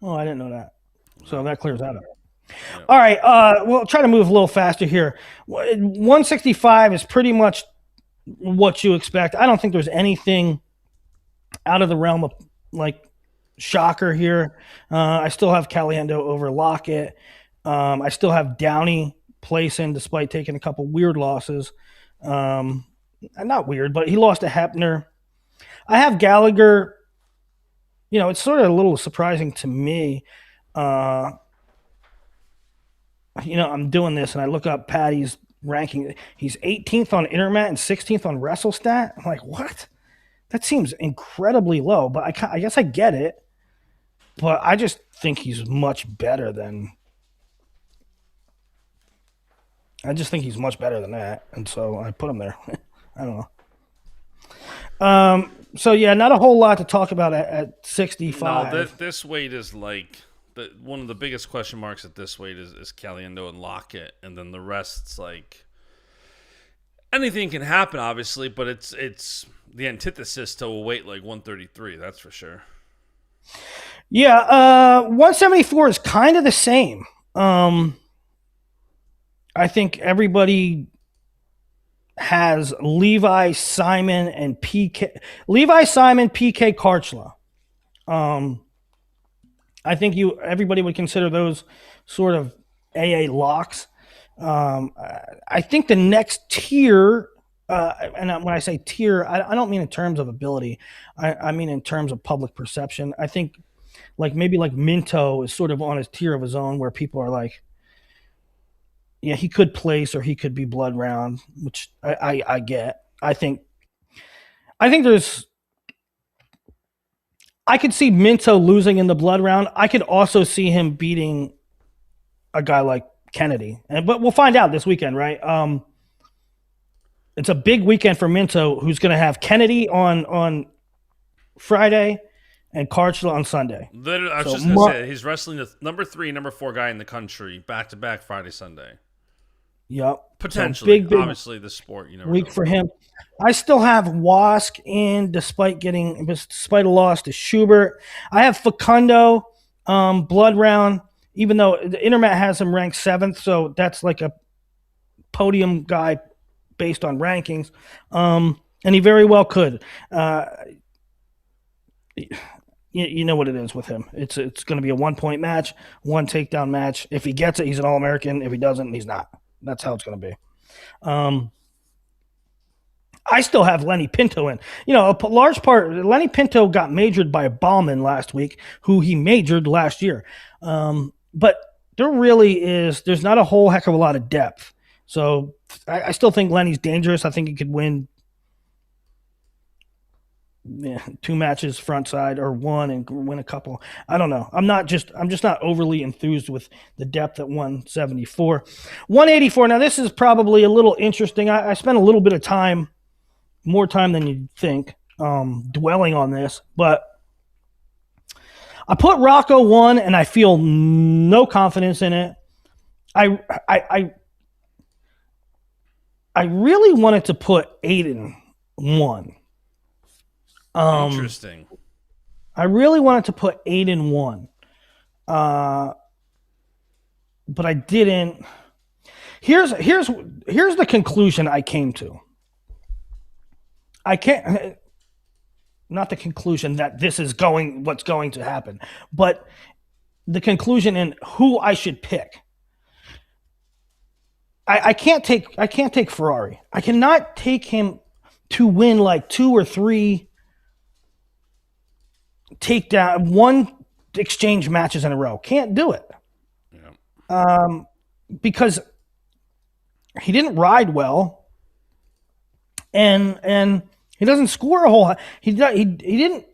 Oh, I didn't know that. So that clears that up. Yeah. All right. We'll try to move a little faster here. 165 is pretty much what you expect. I don't think there's anything out of the realm of like shocker here. I still have Caliendo over Lockett. I still have Downey placing despite taking a couple weird losses. Not weird, but he lost to Hepner. I have Gallagher. It's sort of a little surprising to me. I'm doing this and I look up Patty's ranking. He's 18th on Intermat and 16th on WrestleStat. I'm like, what? That seems incredibly low, but I guess I get it. But I just think he's much better than. I just think he's much better than that, and so I put him there. I don't know. So yeah, not a whole lot to talk about at 65. No, this weight is like one of the biggest question marks at this weight is Caliendo and Lockett, and then the rest's like anything can happen, obviously, but it's the antithesis to a weight like 133. That's for sure. Yeah, 174 is kind of the same. I think everybody has Levi, Simon, and PK. Levi, Simon, PK, Karchla. I think everybody would consider those sort of AA locks. I think the next tier, and when I say tier, I don't mean in terms of ability. I mean in terms of public perception. I think maybe Minto is sort of on his tier of his own where people are like, yeah, he could place or he could be blood round, which I get. I think there's. I could see Minto losing in the blood round. I could also see him beating a guy like Kennedy, but we'll find out this weekend, right? It's a big weekend for Minto, who's going to have Kennedy on Friday and Karchla on Sunday. Literally, I was just going to say, he's wrestling the number 3, number 4 guy in the country back-to-back Friday, Sunday. Yep. Potentially. So big, obviously, the sport. Week for him. I still have Wask in despite a loss to Schubert. I have Facundo, blood round, even though the Intermat has him ranked 7th, so that's like a podium guy based on rankings. And he very well could. You know what it is with him. It's going to be a 1-point match, 1 takedown match. If he gets it, he's an All-American. If he doesn't, he's not. That's how it's going to be. I still have Lenny Pinto in. A large part, Lenny Pinto got majored by Bauman last week, who he majored last year. But there's not a whole heck of a lot of depth. So I still think Lenny's dangerous. I think he could win 2 matches front side or 1 and win a couple. I don't know. I'm just not overly enthused with the depth at 174. 184. Now this is probably a little interesting. I spent a little bit of time, more time than you'd think, dwelling on this, but I put Rocco 1 and I feel no confidence in it. I really wanted to put Aiden 1. Interesting. I really wanted to put 8-1, but I didn't. Here's the conclusion I came to. I can't. Not the conclusion that this is what's going to happen, but the conclusion in who I should pick. I can't take Ferrari. I cannot take him to win like 2 or 3 one exchange matches in a row. Can't do it. Yeah. Because he didn't ride well, and he doesn't score a whole. He didn't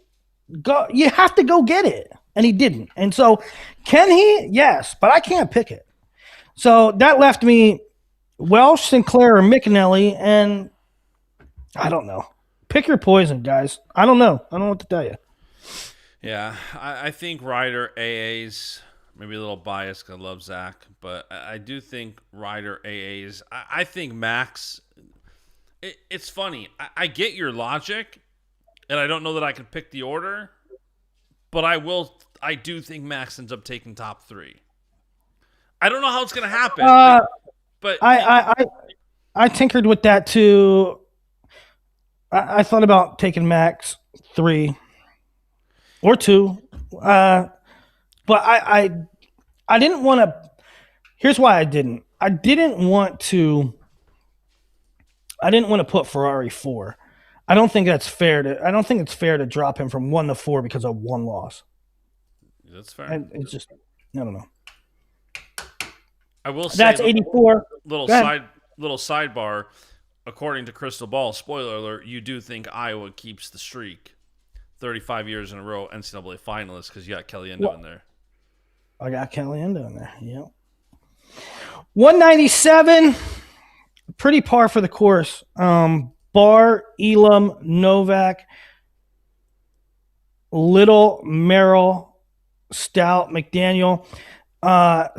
go. You have to go get it, and he didn't. And so, can he? Yes, but I can't pick it. So that left me Welsh, Sinclair, or McAnally, and I don't know. Pick your poison, guys. I don't know. I don't know what to tell you. Yeah, I think Ryder AAs, maybe a little biased because I love Zach, but I do think Ryder AAs. I think Max, it's funny. I get your logic, and I don't know that I could pick the order, but I do think Max ends up taking top 3. I don't know how it's going to happen, but I tinkered with that too. I thought about taking Max 3 or 2, but I didn't want to. Here's why I didn't. I didn't want to put Ferrari 4. I don't think it's fair to drop him from 1 to 4 because of 1 loss. That's fair. And it's just, I don't know. I will say that's 84. Little sidebar. According to Crystal Ball, spoiler alert, you do think Iowa keeps the streak 35 years in a row NCAA finalists because you got Caliendo in there. I got Caliendo in there. Yep. 197, pretty par for the course. Barr, Elam, Novak, Little, Merrill, Stout, McDaniel.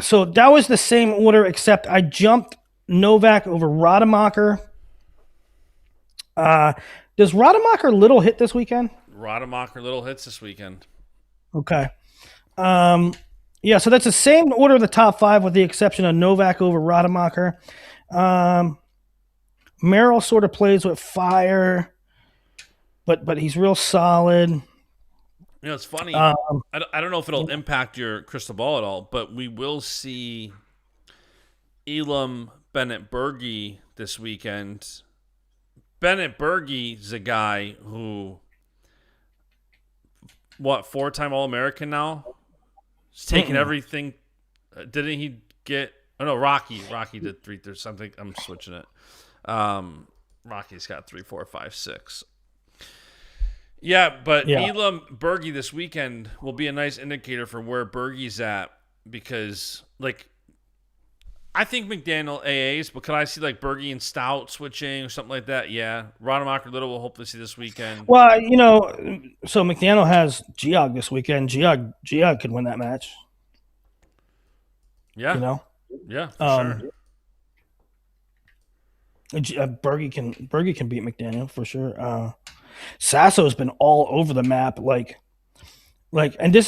So that was the same order, except I jumped Novak over Rademacher. Does Rademacher Little hit this weekend? Rademacher Little hits this weekend. Okay. Yeah, so that's the same order of the top 5 with the exception of Novak over Rademacher. Merrill sort of plays with fire, but he's real solid. You know, it's funny. I don't know if it'll impact your crystal ball at all, but we will see Elam Bennett Berge this weekend. Bennett Berge's a guy who, 4-time All-American now? He's taking everything. Didn't he get? Oh no, Rocky did 3. There's something. I'm switching it. Rocky's got 3, 4, 5, 6. Yeah, but Elam Berge this weekend will be a nice indicator for where Berge's at because, I think McDaniel AAs, but could I see Berge and Stout switching or something like that? Yeah. Rademacher Little will hopefully see this weekend. Well, so McDaniel has Geog this weekend. Geog could win that match. Yeah. Yeah, for sure. Berge can beat McDaniel for sure. Sasso's been all over the map, and this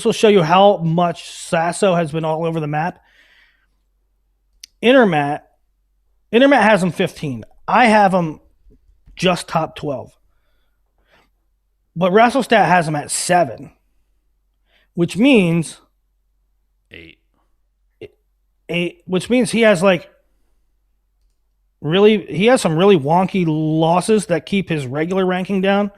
will show you how much Sasso has been all over the map. Intermat has him 15. I have him just top 12. But WrestleStat has him at 7, which means 8. Which means he has some really wonky losses that keep his regular ranking down,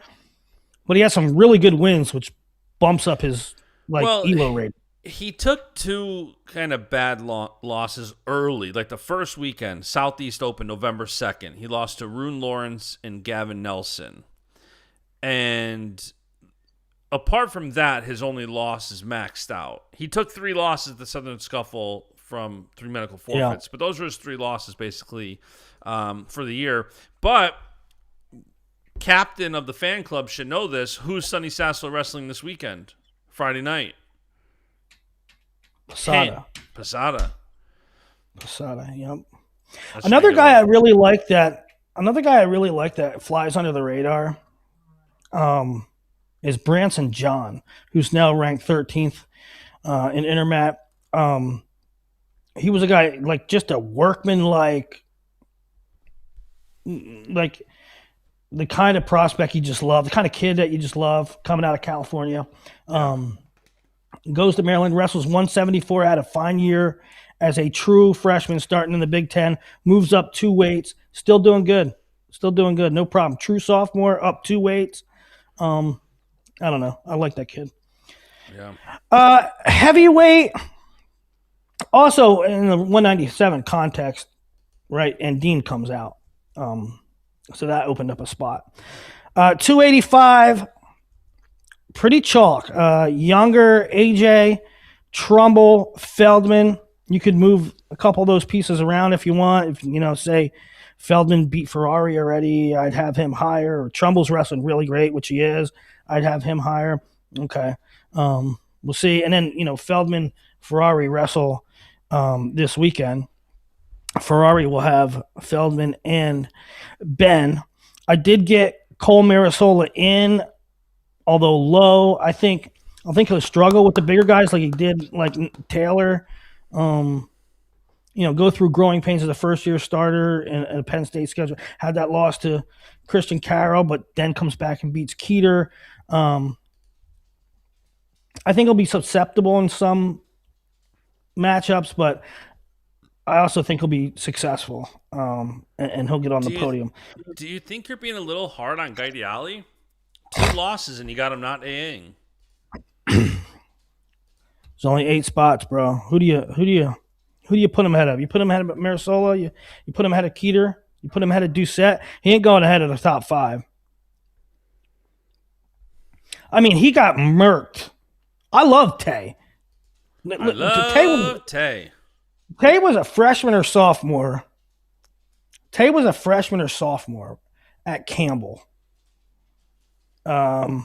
but he has some really good wins, which bumps up his ELO rate. He took 2 kind of bad losses early, the first weekend, Southeast Open, November 2nd. He lost to Rune Lawrence and Gavin Nelson. And apart from that, his only loss is maxed out. He took 3 losses at the Southern Scuffle from 3 medical forfeits, but those were his 3 losses basically for the year. But captain of the fan club should know this. Who's Sonny Sasso wrestling this weekend? Friday night. Posada, yep. Another guy I really like that flies under the radar is Branson John, who's now ranked 13th in Intermat. He was a guy like just a workman, like the kind of prospect you just love, the kind of kid that you just love coming out of California. Goes to Maryland, wrestles 174, had a fine year as a true freshman starting in the Big Ten, moves up 2 weights, still doing good, no problem. True sophomore, up 2 weights. I don't know. I like that kid. Yeah. Heavyweight, also in the 197 context, right? And Dean comes out. So that opened up a spot. 285, pretty chalk. Younger AJ, Trumbull, Feldman. You could move a couple of those pieces around if you want. If say Feldman beat Ferrari already, I'd have him higher. Or Trumbull's wrestling really great, which he is. I'd have him higher. Okay. We'll see. And then, Feldman, Ferrari wrestle this weekend. Ferrari will have Feldman and Ben. I did get Cole Marisola in, although low. I think he'll struggle with the bigger guys like he did, like Taylor. Go through growing pains as a first-year starter in a Penn State schedule. Had that loss to Christian Carroll, but then comes back and beats Keeter. I think he'll be susceptible in some matchups, but I also think he'll be successful, and he'll get on the podium. Do you think you're being a little hard on Gaidiali? 2 losses and you got him not AAing. There's only 8 spots, bro. Who do you put him ahead of? You put him ahead of Marisola. You put him ahead of Keeter. You put him ahead of Doucette. He ain't going ahead of the top 5. I mean, he got murked. I love Tay. Tay. Tay was a freshman or sophomore. At Campbell. And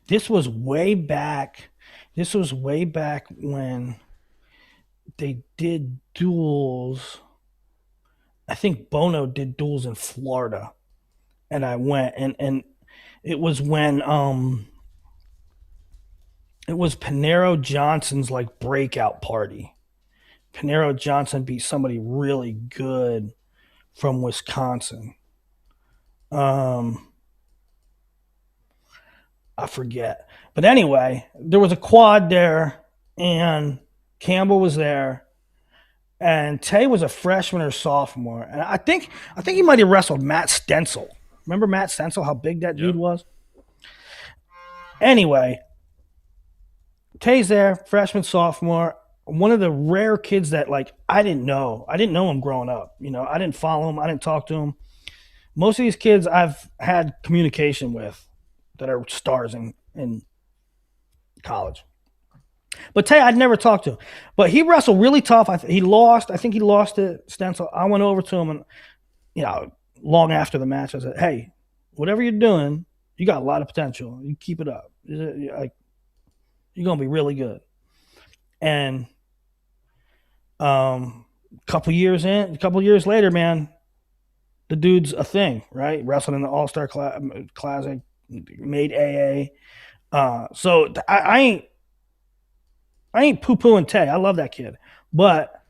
this was way back when they did duels. I think Bono did duels in Florida. And I went and it was when it was Panero Johnson's like breakout party. Panero Johnson beat somebody really good from Wisconsin. I forget. But anyway, there was a quad there and Campbell was there and Tay was a freshman or sophomore. And I think he might have wrestled Matt Stencil. Remember Matt Stencil, how big that dude was? Anyway, Tay's there, freshman, sophomore. One of the rare kids that I didn't know. I didn't know him growing up. I didn't follow him. I didn't talk to him. Most of these kids I've had communication with that are stars in college. But Tay, I'd never talked to him. But he wrestled really tough. He lost. I think he lost to Stencil. I went over to him and, long after the match, I said, hey, whatever you're doing, you got a lot of potential. You keep it up. You're going to be really good. And a couple years later, man, the dude's a thing, right? Wrestled in the All-Star Classic, made AA. So I ain't poo-pooing Tay. I love that kid. But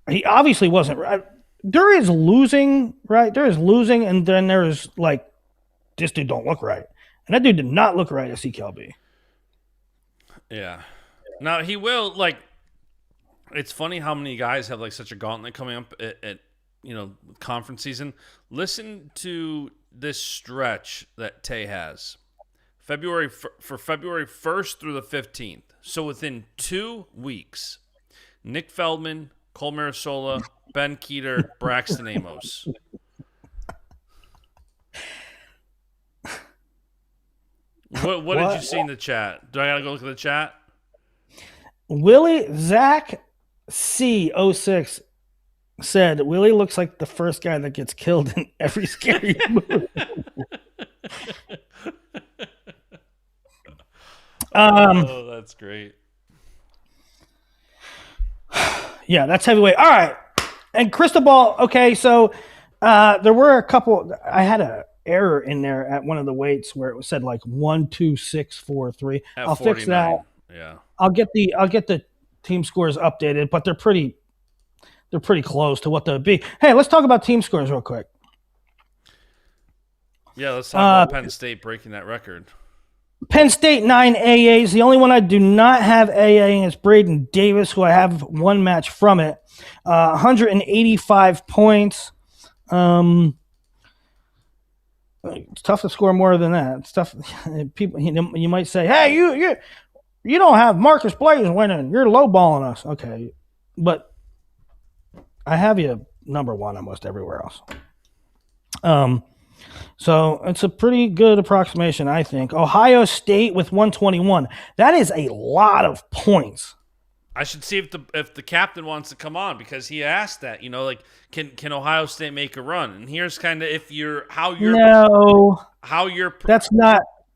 he obviously wasn't right. There is losing, right? There is losing, and then there's this dude don't look right. And that dude did not look right at CKLB. Yeah. Now he will it's funny how many guys have such a gauntlet coming up at conference season. Listen to this stretch that Tay has. February 1st through the 15th. So within 2 weeks, Nick Feldman, Cole Marisola, Ben Keeter, Braxton Amos. What did you see in the chat? Do I gotta go look at the chat? Zach C06 said Willie looks like the first guy that gets killed in every scary movie. Oh, that's great. Yeah, that's heavyweight. All right. And Cristobal, okay, so There were a couple. I had a error in there at one of the weights where it said like 1, 2, 6, 4, 3. At I'll fix that. 49. Yeah. I'll get the team scores updated, but they're pretty close to what they'll be. Hey, let's talk about team scores real quick. Yeah, let's talk about Penn State breaking that record. Penn State 9 AAs. The only one I do not have AA is Braden Davis, who I have one match from it. 185 points. It's tough to score more than that. It's tough. People, you might say, "Hey, you don't have Marcus Blaze winning. You're lowballing us." Okay, but I have you number one almost everywhere else. So it's a pretty good approximation, I think. Ohio State with 121. That is a lot of points. I should see if the captain wants to come on, because he asked that. Like, can Ohio State make a run? And here's kind of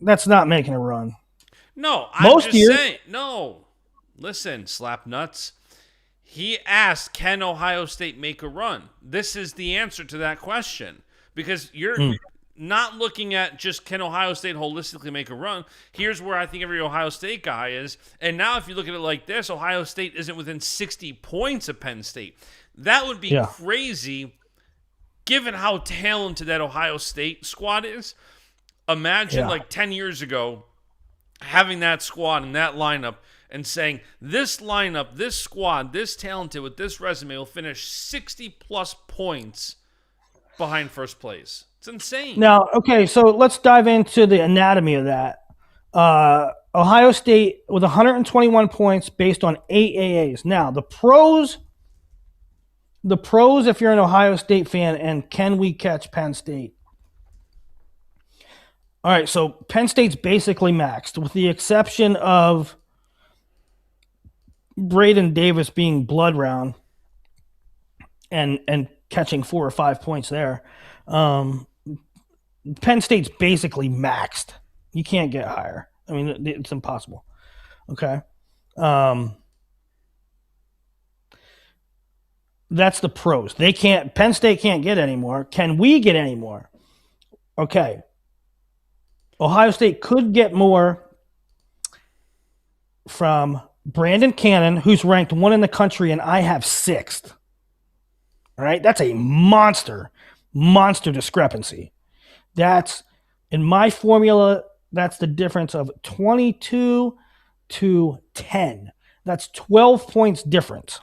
that's not making a run. No, I'm just saying. No, listen, slap nuts. He asked, can Ohio State make a run? This is the answer to that question, because you're not looking at just can Ohio State holistically make a run. Here's where I think every Ohio State guy is. And now if you look at it like this, Ohio State isn't within 60 points of Penn State. That would be crazy given how talented that Ohio State squad is. Imagine like 10 years ago having that squad and that lineup and saying, this lineup, this squad, this talented with this resume will finish 60-plus points behind first place. It's insane. Now, okay, so let's dive into the anatomy of that. Ohio State with 121 points based on 8 AAs. Now, the pros, if you're an Ohio State fan, and can we catch Penn State? All right, so Penn State's basically maxed, with the exception of Braden Davis being blood round and catching 4 or 5 points there. Penn State's basically maxed. You can't get higher. I mean, it's impossible. Okay. That's the pros. Penn State can't get any more. Can we get any more? Okay. Ohio State could get more from Brandon Cannon, who's ranked 1 in the country, and I have 6th. All right. That's a monster discrepancy. That's, in my formula, that's the difference of 22 to 10. That's 12 points difference.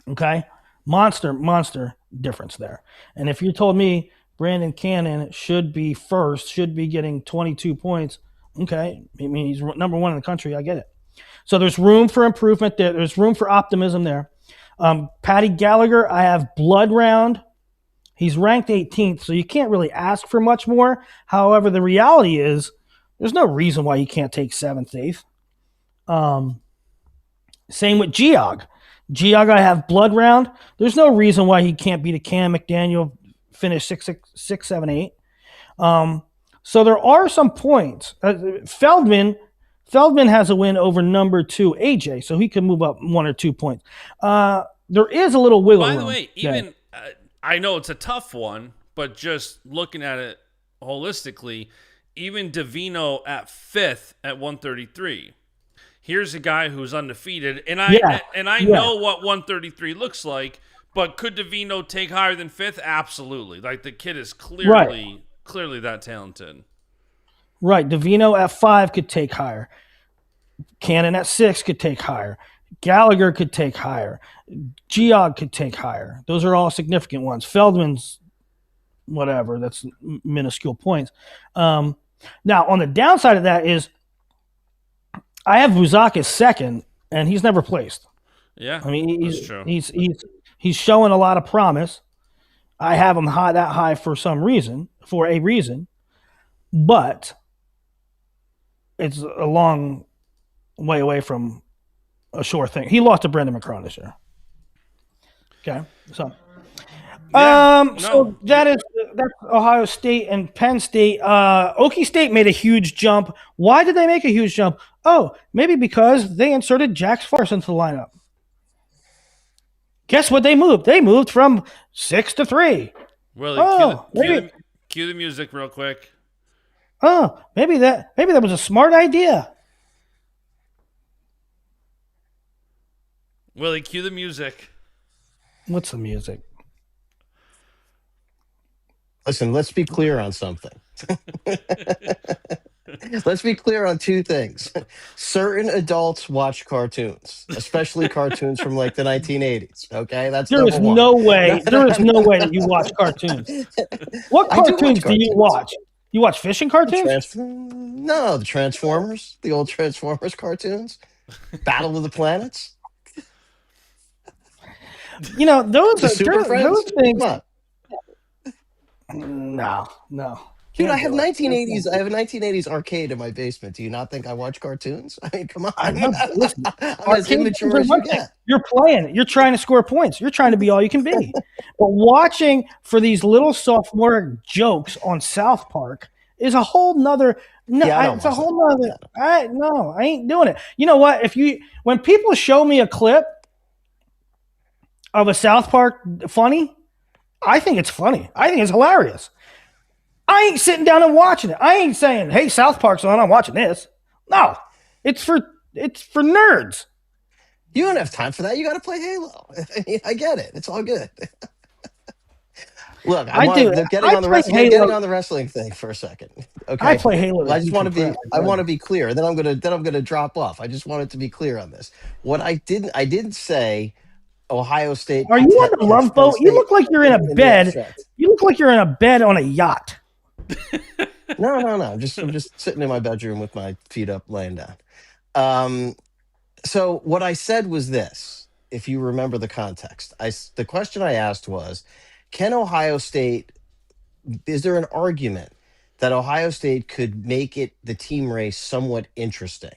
Okay? Monster difference there. And if you told me Brandon Cannon should be first, should be getting 22 points, okay, I mean, he's number 1 in the country, I get it. So there's room for improvement there. There's room for optimism there. Patty Gallagher, I have blood round. He's ranked 18th, so you can't really ask for much more. However, the reality is there's no reason why you can't take 7th, 8th. Same with Geog. Geog, I have blood round. There's no reason why he can't beat a Cam McDaniel, finish 6, 7, 8. So there are some points. Feldman has a win over number 2, AJ, so he can move up 1 or 2 points. There is a little wiggle room. By the way, even I know it's a tough one, but just looking at it holistically, even Davino at 5th at 133. Here's a guy who's undefeated, and I know what 133 looks like, but could Davino take higher than 5th? Absolutely. Like, the kid is clearly that talented. Right. Davino at 5 could take higher. Cannon at 6 could take higher. Gallagher could take higher. Geog could take higher. Those are all significant ones. Feldman's whatever. That's minuscule points. Now, on the downside of that is I have Buzakis 2nd, and he's never placed. Yeah, I mean, that's true. He's showing a lot of promise. I have him that high for a reason, but it's a long way away from a sure thing. He lost to Brendan McCrone this year. Okay, so that's Ohio State and Penn State. Okie State made a huge jump. Why did they make a huge jump? Oh, maybe because they inserted Jax Farce into the lineup. Guess what they moved? They moved from 6 to 3. Willie, cue the music real quick. Oh, maybe that was a smart idea. Willie, cue the music. What's the music? Listen, let's be clear on something. Let's be clear on two things. Certain adults watch cartoons, especially cartoons from like the 1980s. Okay, that's There is number one. no way. There is no way that you watch cartoons. What cartoons do you watch? You watch fishing cartoons? No, the Transformers, the old Transformers cartoons, Battle of the Planets. You know, those The Super Friends? those things. Come on. No. Dude, I have 1980s. I have a 1980s arcade in my basement. Do you not think I watch cartoons? I mean, come on. I'm as immature as you get. You're playing. You're trying to score points. You're trying to be all you can be. But watching for these little sophomore jokes on South Park is a whole nother. It's a whole nother. I ain't doing it. You know what? When people show me a clip of a South Park funny, I think it's funny. I think it's hilarious. I ain't sitting down and watching it. I ain't saying, "Hey, South Park's on. I'm watching this." No, it's for nerds. You don't have time for that. You got to play Halo. I get it. It's all good. Look, getting on the wrestling thing for a second. Okay, I play Halo. Well, I want to be clear. Then I'm gonna drop off. I just wanted to be clear on this. What I didn't say. Ohio State. Are you on the Love Boat? You look like you're in a bed. You look like you're in a bed on a yacht. No. I'm just sitting in my bedroom with my feet up, laying down. So what I said was this. If you remember the context, the question I asked was, can Ohio State? Is there an argument that Ohio State could make it the team race somewhat interesting?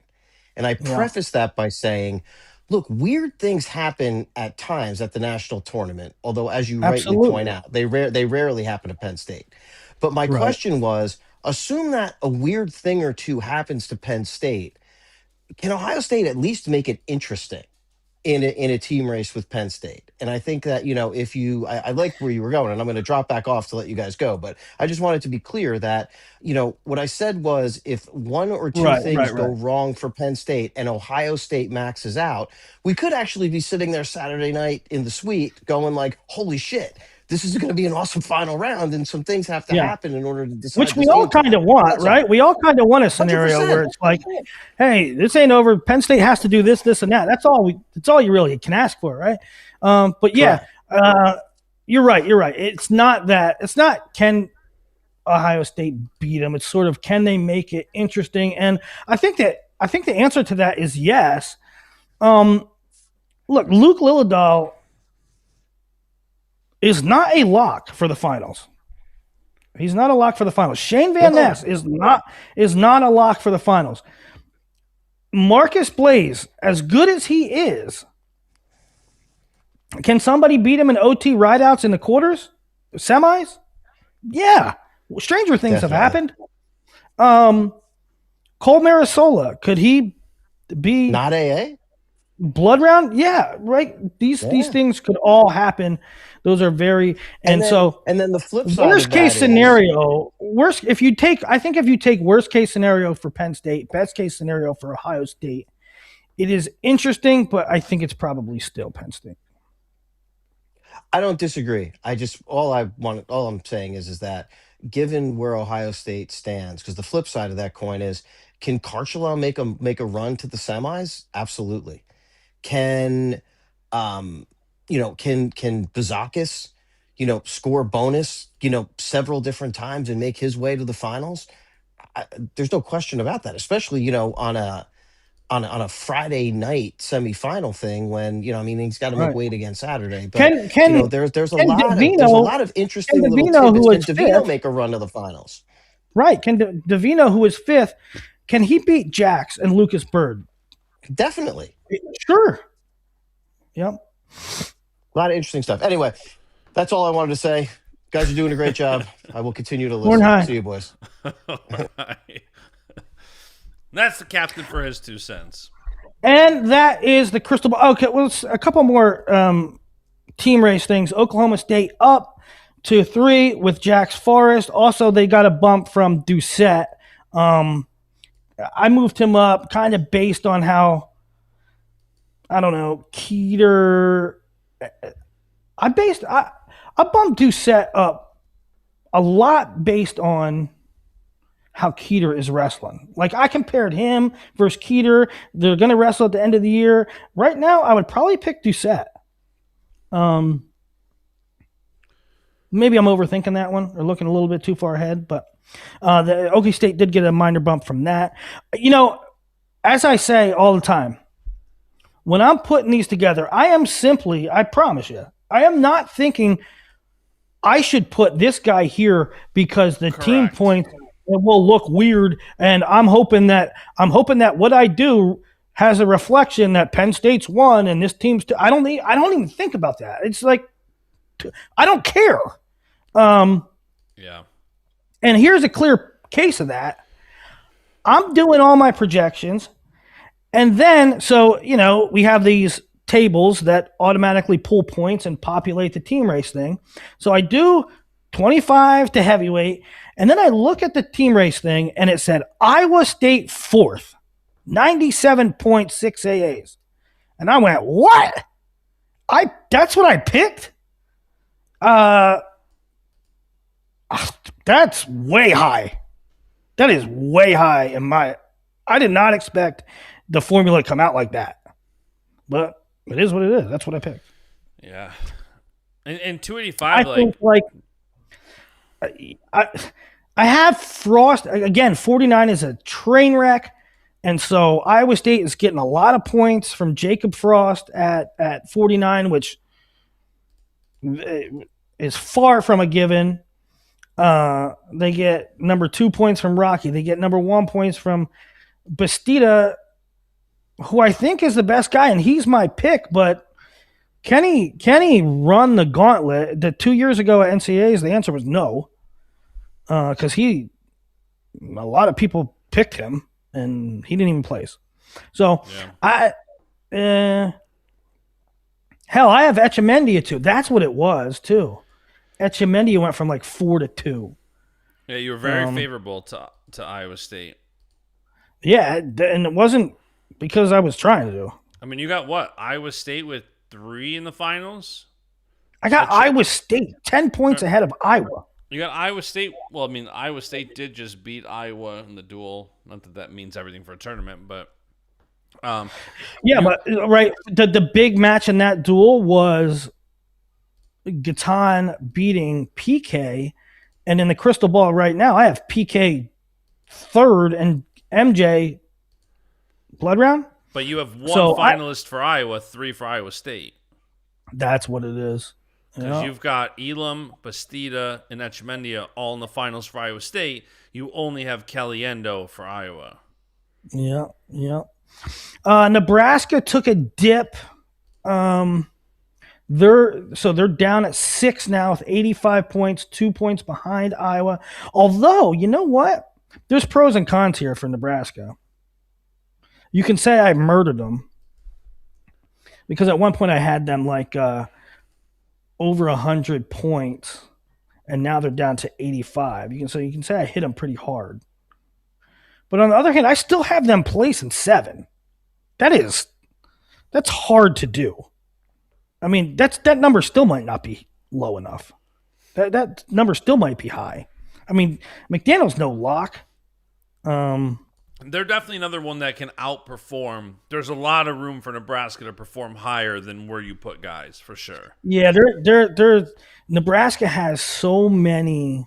And I prefaced that by saying, look, weird things happen at times at the national tournament, although, as you rightly point out, they rarely happen to Penn State. But my question was, assume that a weird thing or two happens to Penn State. Can Ohio State at least make it interesting in a team race with Penn State? And I think that, I like where you were going, and I'm going to drop back off to let you guys go. But I just wanted to be clear that, what I said was, if one or two things go wrong for Penn State and Ohio State maxes out, we could actually be sitting there Saturday night in the suite going like, holy shit, this is going to be an awesome final round, and some things have to happen in order to decide. Which we all kind of want, right? We all kind of want a scenario 100%. Where it's like, hey, this ain't over. Penn State has to do this, this, and that. That's all you really can ask for, right? But you're right. It's not that. It's not can Ohio State beat them. It's sort of can they make it interesting? And I think the answer to that is yes. Look, Luke Lillidahl is not a lock for the finals. He's not a lock for the finals. Shane Van Ness is not a lock for the finals. Marcus Blaze, as good as he is, can somebody beat him in OT rideouts in the quarters, semis? Yeah, stranger things have happened. Cole Marisola, could he be not AA blood round? Yeah, right. These things could all happen. Those are very and then the flip side. Worst case scenario, if you take worst case scenario for Penn State, best case scenario for Ohio State, it is interesting, but I think it's probably still Penn State. I don't disagree. All I'm saying is that given where Ohio State stands, because the flip side of that coin is, can Karchelon make a run to the semis? Absolutely. Can Bazakis, score bonus, several different times and make his way to the finals? There's no question about that, especially, on a Friday night semifinal thing when, he's got to make weight again Saturday. But, there's a lot of interesting little tidbits. Can DeVino make a run to the finals? Right. Can DeVino, who is fifth, can he beat Jax and Lucas Bird? Definitely. Sure. Yep. A lot of interesting stuff. Anyway, that's all I wanted to say. Guys are doing a great job. I will continue to listen. See you, boys. That's the captain for his 2 cents. And that is the crystal ball. Okay, well, a couple more team race things. Oklahoma State up to 3 with Jax Forrest. Also, they got a bump from Doucette. I moved him up kind of based on how, I don't know, Keeter. I bumped Doucette up a lot based on how Keeter is wrestling. Like, I compared him versus Keeter. They're going to wrestle at the end of the year. Right now, I would probably pick Doucette. Maybe I'm overthinking that one or looking a little bit too far ahead, but the Okie State did get a minor bump from that. You know, as I say all the time, when I'm putting these together, I promise you, I am not thinking I should put this guy here because the team points will look weird, and I'm hoping that what I do has a reflection that Penn State's won and this team's. I don't even think about that. It's like I don't care. Yeah. And here's a clear case of that. I'm doing all my projections, and then we have these tables that automatically pull points and populate the team race thing. So I do 25 to heavyweight, and then I look at the team race thing, and it said Iowa State 4th, 97.6 AAs. And I went, what? That's what I picked? That's way high. That is way high I did not expect the formula to come out like that. But it is what it is. That's what I picked. Yeah. And 285, I think I have Frost again. 49 is a train wreck, and so Iowa State is getting a lot of points from Jacob Frost at 49, which is far from a given. They get number 2 points from Rocky. They get number 1 points from Bastida, who I think is the best guy, and he's my pick. But can he run the gauntlet? The 2 years ago at NCAAs, the answer was no, because a lot of people picked him, and he didn't even place. So yeah. Hell, I have Echemendia too. That's what it was too. Echemendia went from like 4 to 2. Yeah, you were very favorable to Iowa State. Yeah, and it wasn't because I was trying to. I mean, you got what? Iowa State with 3 in the finals? I got Iowa State 10 points ahead of Iowa. You got Iowa State. Well, I mean, Iowa State did just beat Iowa in the duel. Not that means everything for a tournament, but but right, the big match in that duel was Gatan beating PK, and in the crystal ball right now, I have PK 3rd and MJ blood round. But you have 1 finalist for Iowa, 3 for Iowa State. That's what it is. Because you've got Elam, Bastida, and Echemendia all in the finals for Iowa State. You only have Caliendo for Iowa. Yeah. Nebraska took a dip. They're down at 6 now with 85 points, 2 points behind Iowa. Although, you know what? There's pros and cons here for Nebraska. You can say I murdered them because at one point I had them like over 100 points, and now they're down to 85. You can say I hit them pretty hard. But on the other hand, I still have them placing 7. That's hard to do. I mean, that number still might not be low enough. That number still might be high. I mean, McDaniel's no lock. They're definitely another one that can outperform. There's a lot of room for Nebraska to perform higher than where you put guys, for sure. Yeah, Nebraska has so many.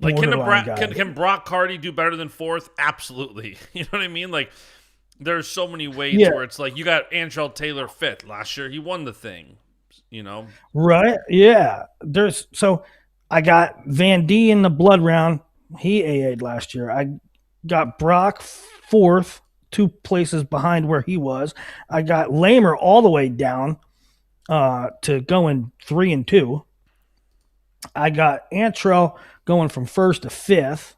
Like, can Brock Carty do better than 4th? Absolutely. You know what I mean? Like, there's so many ways where it's like you got Angelo Taylor 5th. Last year, he won the thing, you know? Right, yeah. So I got Van D in the blood round. He AA'd last year. I got Brock 4th, 2 places behind where he was. I got Lamer all the way down to going 3 and 2. I got Antrell going from 1st to 5th.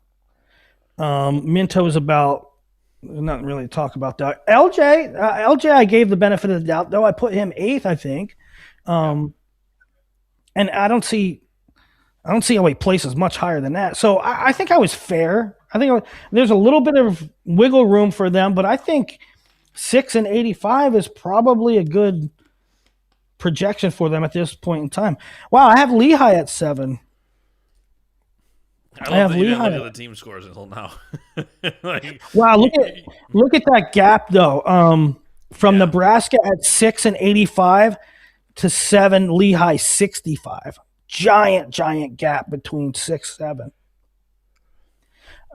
Minto's about There's nothing really to talk about that. LJ, I gave the benefit of the doubt, though. I put him 8th, I think. And I don't see how he places much higher than that. So I think I was fair. There's a little bit of wiggle room for them, but I think 6 and 85 is probably a good projection for them at this point in time. Wow, I have Lehigh at 7. I have Lehigh. Look at the team scores until now. Wow, look at that gap though. From Nebraska at 6 and 85 to 7, Lehigh 65. Giant gap between 6, 7.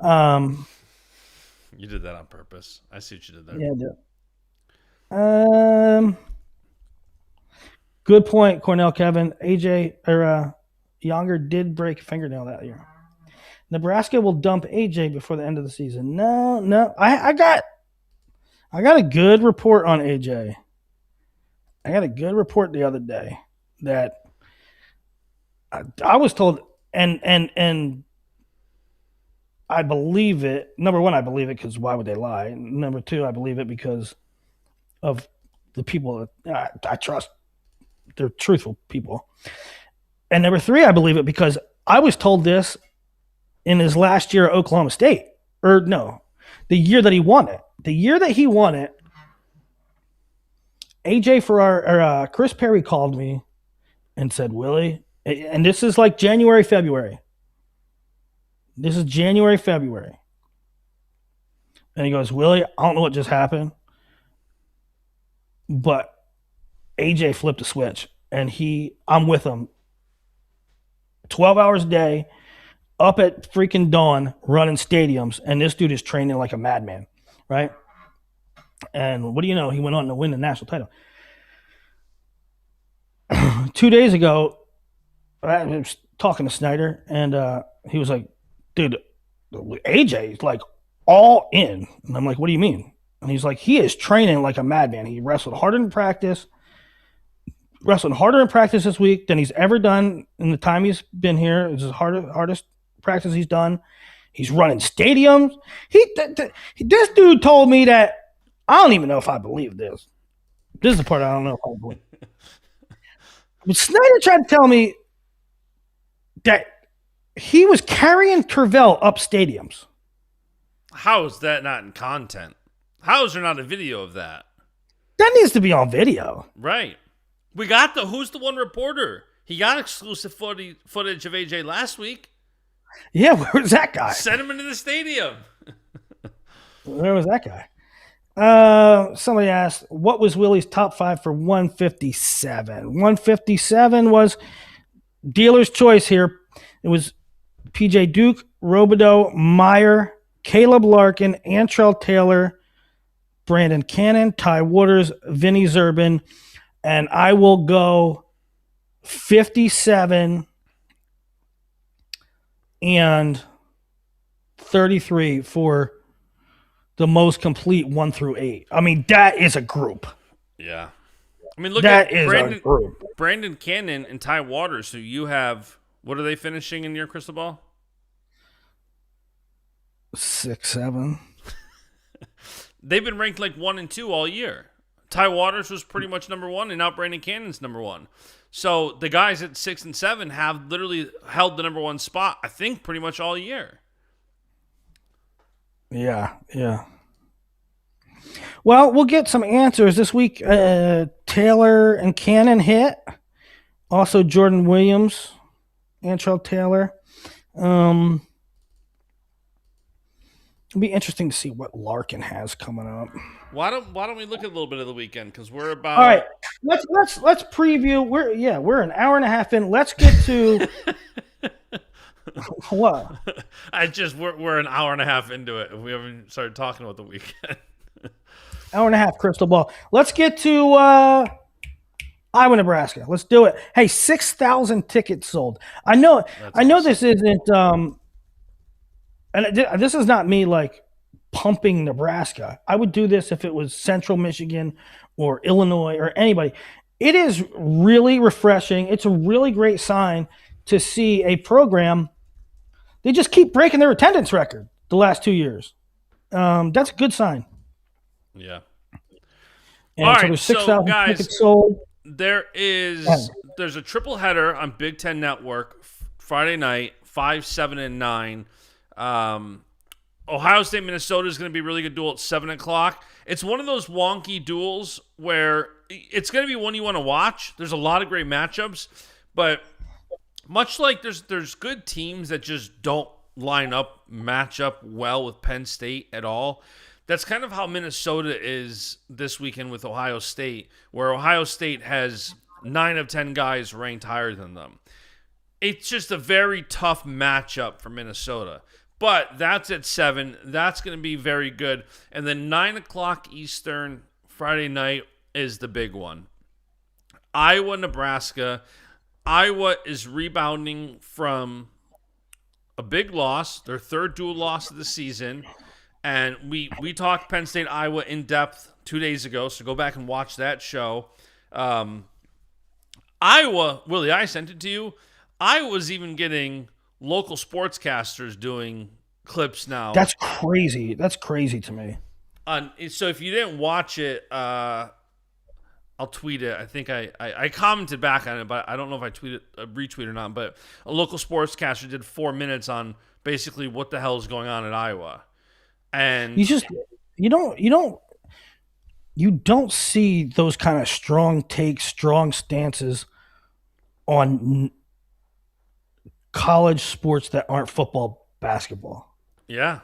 You did that on purpose. I see what you did there. Yeah, I did. Good point, Cornell Kevin. AJ or Younger did break a fingernail that year. Nebraska will dump AJ before the end of the season. No. I got a good report on AJ. I got a good report the other day that I was told, and I believe it. Number one, I believe it because why would they lie? Number two, I believe it because of the people that I trust. They're truthful people. And number three, I believe it because I was told this in his last year at Oklahoma State. Or no, the year that he won it. The year that he won it, AJ Farrar, Chris Perry called me and said, Willie, and this is like January, February. This is January, February. And he goes, Willie, I don't know what just happened, but AJ flipped a switch, and I'm with him 12 hours a day, up at freaking dawn, running stadiums, and this dude is training like a madman, right? And what do you know? He went on to win the national title. 2 days ago, I was talking to Snyder, and he was like, dude, AJ is like all in. And I'm like, what do you mean? And he's like, he is training like a madman. He wrestled harder in practice this week than he's ever done in the time he's been here. It's his hardest practice he's done. He's running stadiums. This dude told me that, I don't even know if I believe this. This is the part I don't know if I believe. But Snyder tried to tell me that he was carrying Tervel up stadiums. How is that not in content? How is there not a video of that? That needs to be on video. Right. We got who's the one reporter? He got exclusive footage of AJ last week. Yeah, where was that guy? Sent him into the stadium. Where was that guy? Somebody asked, what was Willie's top 5 for 157? 157 was dealer's choice here. It was PJ Duke, Robideau, Meyer, Caleb Larkin, Antrell Taylor, Brandon Cannon, Ty Waters, Vinny Zerbin, and I will go 57 and 33 for the most complete 1 through 8. I mean, that is a group. Yeah. I mean, look that at is a group. Brandon Cannon and Ty Waters, who you have, what are they finishing in your crystal ball? 6, 7. They've been ranked like 1 and 2 all year. Ty Waters was pretty much number 1, and now Brandon Cannon's number 1. So the guys at 6 and 7 have literally held the number 1 spot, I think, pretty much all year. Yeah. Well, we'll get some answers this week. Taylor and Cannon hit. Also, Jordan Williams, Antrell Taylor. It'll be interesting to see what Larkin has coming up. Why don't we look at a little bit of the weekend? Because we're about. All right, let's preview. We're an hour and a half in. Let's get to what? We're an hour and a half into it, and we haven't started talking about the weekend. Hour and a half, crystal ball. Let's get to Iowa, Nebraska. Let's do it. Hey, 6,000 tickets sold. I know awesome. This isn't and this is not me like pumping Nebraska. I would do this if it was Central Michigan or Illinois or anybody. It is really refreshing. It's a really great sign to see a program. They just keep breaking their attendance record the last 2 years. That's a good sign. Yeah. And All so right, there's so 6,000 guys, tickets sold. there's a triple header on Big Ten Network Friday night, 5, 7, and 9. Ohio State, Minnesota is going to be a really good duel at 7 o'clock. It's one of those wonky duels where it's going to be one you want to watch. There's a lot of great matchups, but much like there's good teams that just don't match up well with Penn State at all. That's kind of how Minnesota is this weekend with Ohio State, where Ohio State has 9 of 10 guys ranked higher than them. It's just a very tough matchup for Minnesota. But that's at 7. That's going to be very good. And then 9 o'clock Eastern, Friday night, is the big one. Iowa, Nebraska. Iowa is rebounding from a big loss, their third dual loss of the season. And we talked Penn State, Iowa in depth 2 days ago, so go back and watch that show. Iowa, Willie, I sent it to you. Iowa's even getting local sportscasters doing clips now. That's crazy. That's crazy to me. So if you didn't watch it, I'll tweet it. I think I commented back on it, but I don't know if I retweeted or not. But a local sportscaster did 4 minutes on basically what the hell is going on in Iowa. And you don't see those kind of strong takes, strong stances on college sports that aren't football, basketball. Yeah.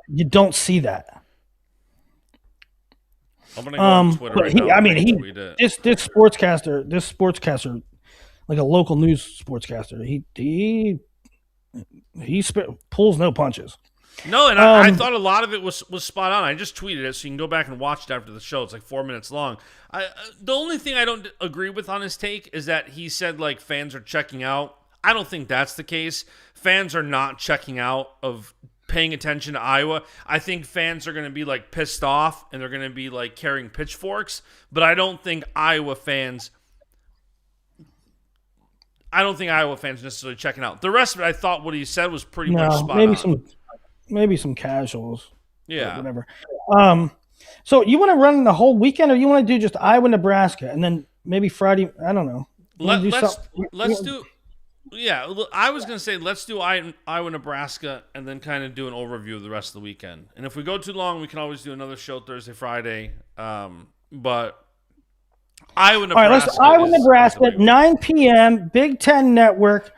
You don't see that. I'm gonna go on Twitter right now. This sportscaster, like a local news sportscaster, he pulls no punches. No, and I thought a lot of it was spot on. I just tweeted it, so you can go back and watch it after the show. It's like 4 minutes long. The only thing I don't agree with on his take is that he said like fans are checking out. I don't think that's the case. Fans are not checking out of paying attention to Iowa. I think fans are going to be like pissed off and they're going to be like carrying pitchforks, but I don't think Iowa fans necessarily checking out. The rest of it, I thought what he said was pretty much spot on. Maybe some casuals. Yeah. Whatever. So you want to run the whole weekend, or you want to do just Iowa, Nebraska, and then maybe Friday? I don't know. Let's do. Yeah, I was gonna say let's do Iowa, Nebraska, and then kind of do an overview of the rest of the weekend. And if we go too long, we can always do another show Thursday, Friday. But Iowa, Nebraska. All right, let's Iowa, Nebraska, 9 p.m. Big Ten Network.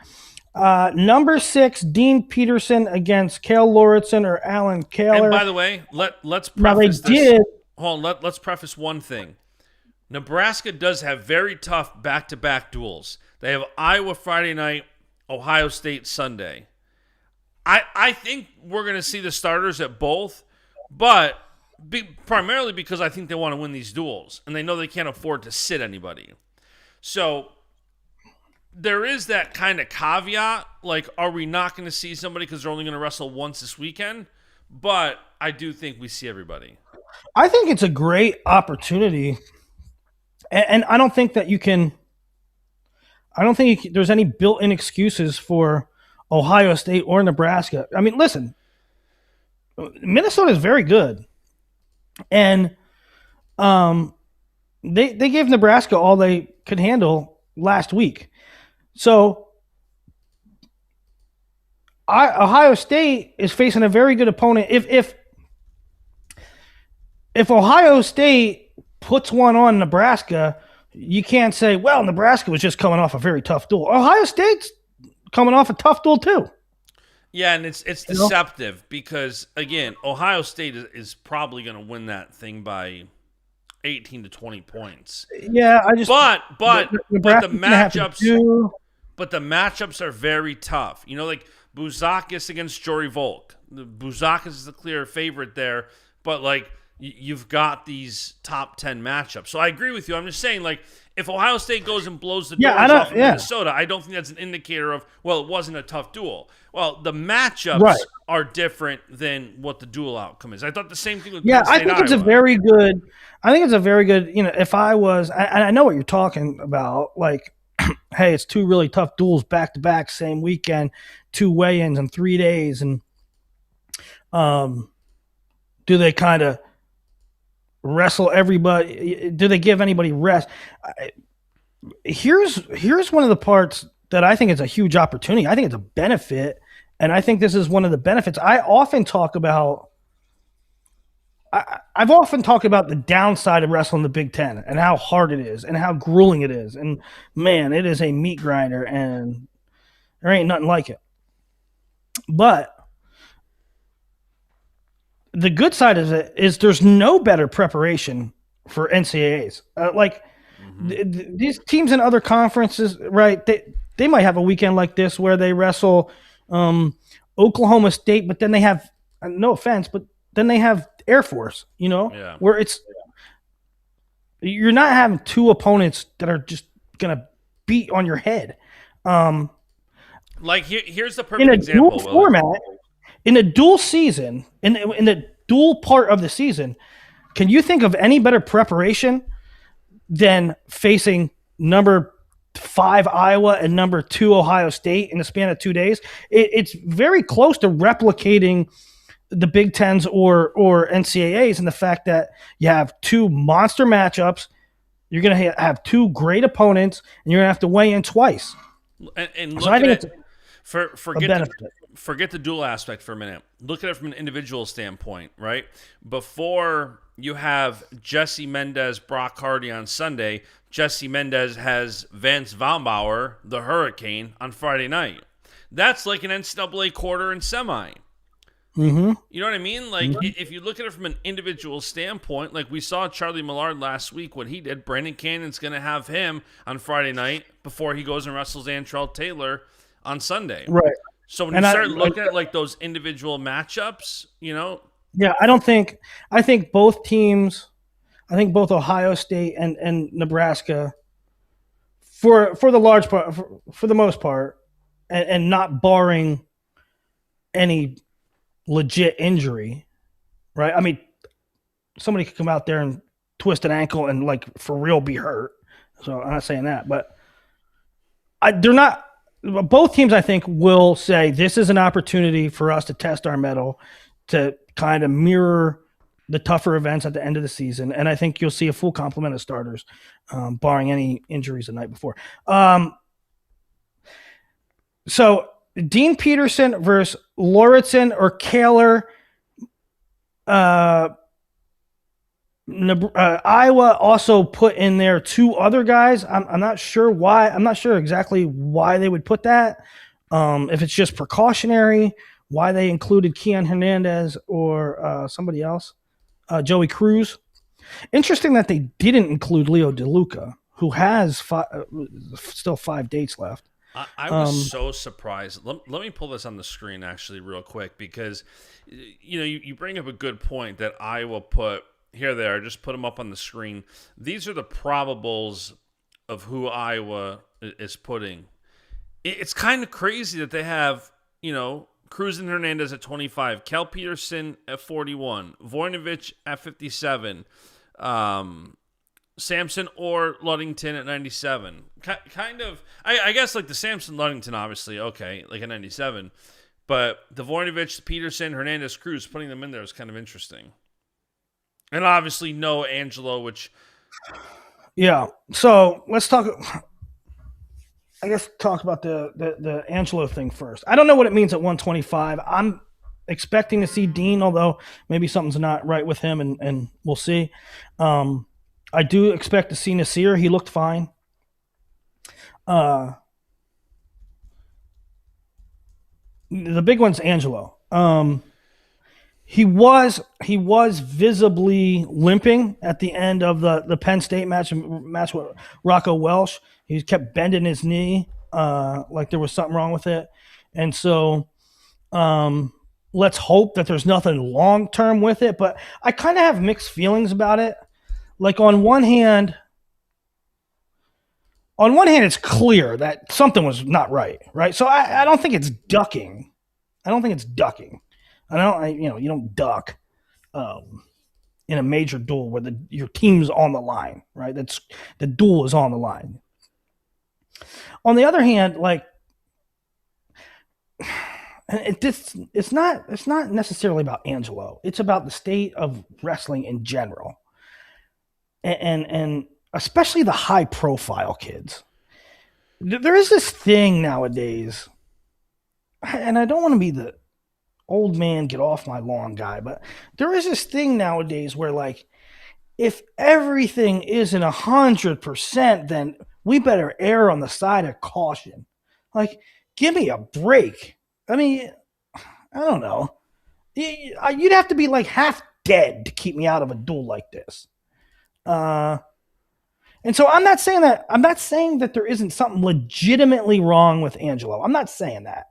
Number 6, Dean Peterson against Cale Lauritsen or Alan Kaler. And by the way, let's preface this. Hold on, let's preface one thing. Nebraska does have very tough back-to-back duels. They have Iowa Friday night, Ohio State Sunday. I think we're going to see the starters at both, but primarily because I think they want to win these duels, and they know they can't afford to sit anybody. So there is that kind of caveat, like, are we not going to see somebody because they're only going to wrestle once this weekend? But I do think we see everybody. I think it's a great opportunity, and I don't think that you can – I don't think there's any built-in excuses for Ohio State or Nebraska. I mean, listen, Minnesota is very good, and they gave Nebraska all they could handle last week. So Ohio State is facing a very good opponent. If Ohio State puts one on Nebraska, you can't say, well, Nebraska was just coming off a very tough duel. Ohio State's coming off a tough duel too. Yeah, and it's deceptive because, again, Ohio State is probably going to win that thing by 18 to 20 points. Yeah, but the matchups are very tough. You know, like Buzakis against Jory Volk. Buzakis is the clear favorite there, but like you've got these top 10 matchups. So I agree with you. I'm just saying, like, if Ohio State goes and blows the doors off of Minnesota, I don't think that's an indicator of, well, it wasn't a tough duel. Well, the matchups are different than what the duel outcome is. I thought the same thing with Penn State, I think it's a very good, you know, if I was, I know what you're talking about, like, hey, it's 2 really tough duels back-to-back, same weekend, 2 weigh-ins in 3 days, and Do they kind of wrestle everybody? Do they give anybody rest? Here's one of the parts that I think is a huge opportunity. I think it's a benefit, and I think this is one of the benefits. I've often talked about the downside of wrestling the Big Ten and how hard it is and how grueling it is. And man, it is a meat grinder, and there ain't nothing like it. But the good side of it is there's no better preparation for NCAAs. These teams in other conferences, right? They might have a weekend like this where they wrestle Oklahoma State, but then they have no offense, but then they have Air Force, where you're not having two opponents that are just gonna beat on your head. Here's the perfect example. Dual format, in a dual season, in the dual part of the season, can you think of any better preparation than facing number 5 Iowa and number 2 Ohio State in the span of 2 days? It's very close to replicating the Big Tens or NCAAs in the fact that you have two monster matchups. You're going to have two great opponents, and you're going to have to weigh in twice. And look so I think at it's forget the dual aspect for a minute. Look at it from an individual standpoint, right? Before you have Jesse Mendez, Brock Hardy on Sunday, Jesse Mendez has Vance Vombauer, the Hurricane, on Friday night. That's like an NCAA quarter and semi. Mm-hmm. You know what I mean? If you look at it from an individual standpoint, like we saw Charlie Millard last week, what he did, Brandon Cannon's going to have him on Friday night before he goes and wrestles Antrell Taylor on Sunday. Right. So when you start looking at those individual matchups, Yeah, I think both teams, both Ohio State and Nebraska, for the large part, for the most part, and not barring any legit injury, right? I mean, somebody could come out there and twist an ankle and for real be hurt. So I'm not saying that, but they're not. Both teams, I think, will say this is an opportunity for us to test our mettle, to kind of mirror the tougher events at the end of the season. And I think you'll see a full complement of starters, barring any injuries the night before. So Dean Peterson versus Lauritsen or Kaler. Iowa also put in there two other guys. I'm not sure why. I'm not sure exactly why they would put that. If it's just precautionary, why they included Keon Hernandez or somebody else, Joey Cruz. Interesting that they didn't include Leo DeLuca, who has still 5 dates left. I was so surprised. Let me pull this on the screen actually real quick, because you bring up a good point that Iowa put. Here they are. Just put them up on the screen. These are the probables of who Iowa is putting. It's kind of crazy that they have, Cruz and Hernandez at 25, Cal Peterson at 41, Voinovich at 57, Sampson or Ludington at 97. Kind of, I guess the Sampson Ludington, obviously, okay, at 97. But the Voinovich, Peterson, Hernandez, Cruz, putting them in there is kind of interesting. And obviously no Angelo, which... Yeah, so let's talk about the Angelo thing first. I don't know what it means at 125. I'm expecting to see Dean, although maybe something's not right with him, and we'll see. I do expect to see Nasir. He looked fine. The big one's Angelo. He was visibly limping at the end of the Penn State match with Rocco Welsh. He kept bending his knee like there was something wrong with it. And so let's hope that there's nothing long-term with it. But I kind of have mixed feelings about it. On one hand, it's clear that something was not right? So I don't think it's ducking. You don't duck in a major duel where your team's on the line, right? The duel is on the line. On the other hand, it's not necessarily about Angelo. It's about the state of wrestling in general, and especially the high profile kids. There is this thing nowadays, and I don't want to be the old man get off my lawn guy, but there is this thing nowadays where like if everything isn't 100%, then we better err on the side of caution. Like, give me a break. I mean, I don't know. You'd have to be like half dead to keep me out of a duel like this. And so I'm not saying that. I'm not saying that there isn't something legitimately wrong with Angelo. I'm not saying that.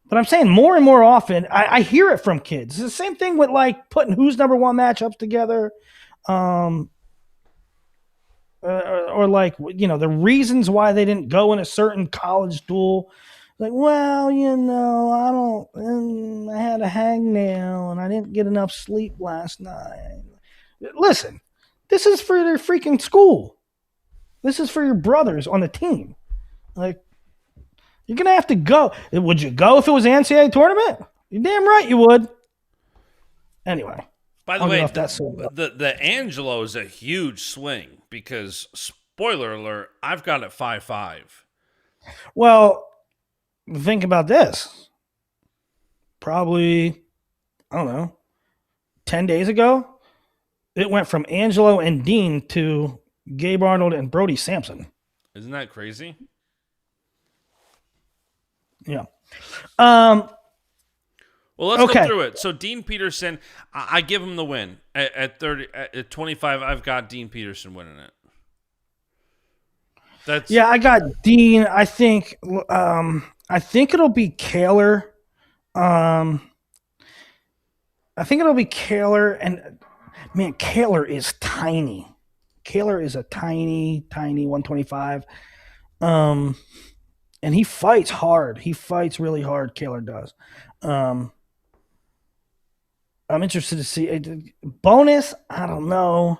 But I'm saying more and more often, I hear it from kids. It's the same thing with like putting who's number one matchups together, or like the reasons why they didn't go in a certain college duel. Like, well, I had a hangnail and I didn't get enough sleep last night. Listen, this is for their freaking school. This is for your brothers on the team. Like, you're going to have to go. Would you go if it was an NCAA tournament? You're damn right you would. Anyway. By the way, the Angelo is a huge swing because, spoiler alert, I've got it 5-5. Well, think about this. Probably, I don't know, 10 days ago, it went from Angelo and Dean to Gabe Arnold and Brody Sampson. Isn't that crazy? Yeah. Well, let's go through it. So Dean Peterson, I give him the win at 30. At 25, I've got Dean Peterson winning it. I got Dean. I think it'll be Kaler. I think it'll be Kaler, and man, Kaler is tiny. Kaler is a tiny 125. And he fights hard. He fights really hard. Kaler does. I'm interested to see bonus. I don't know.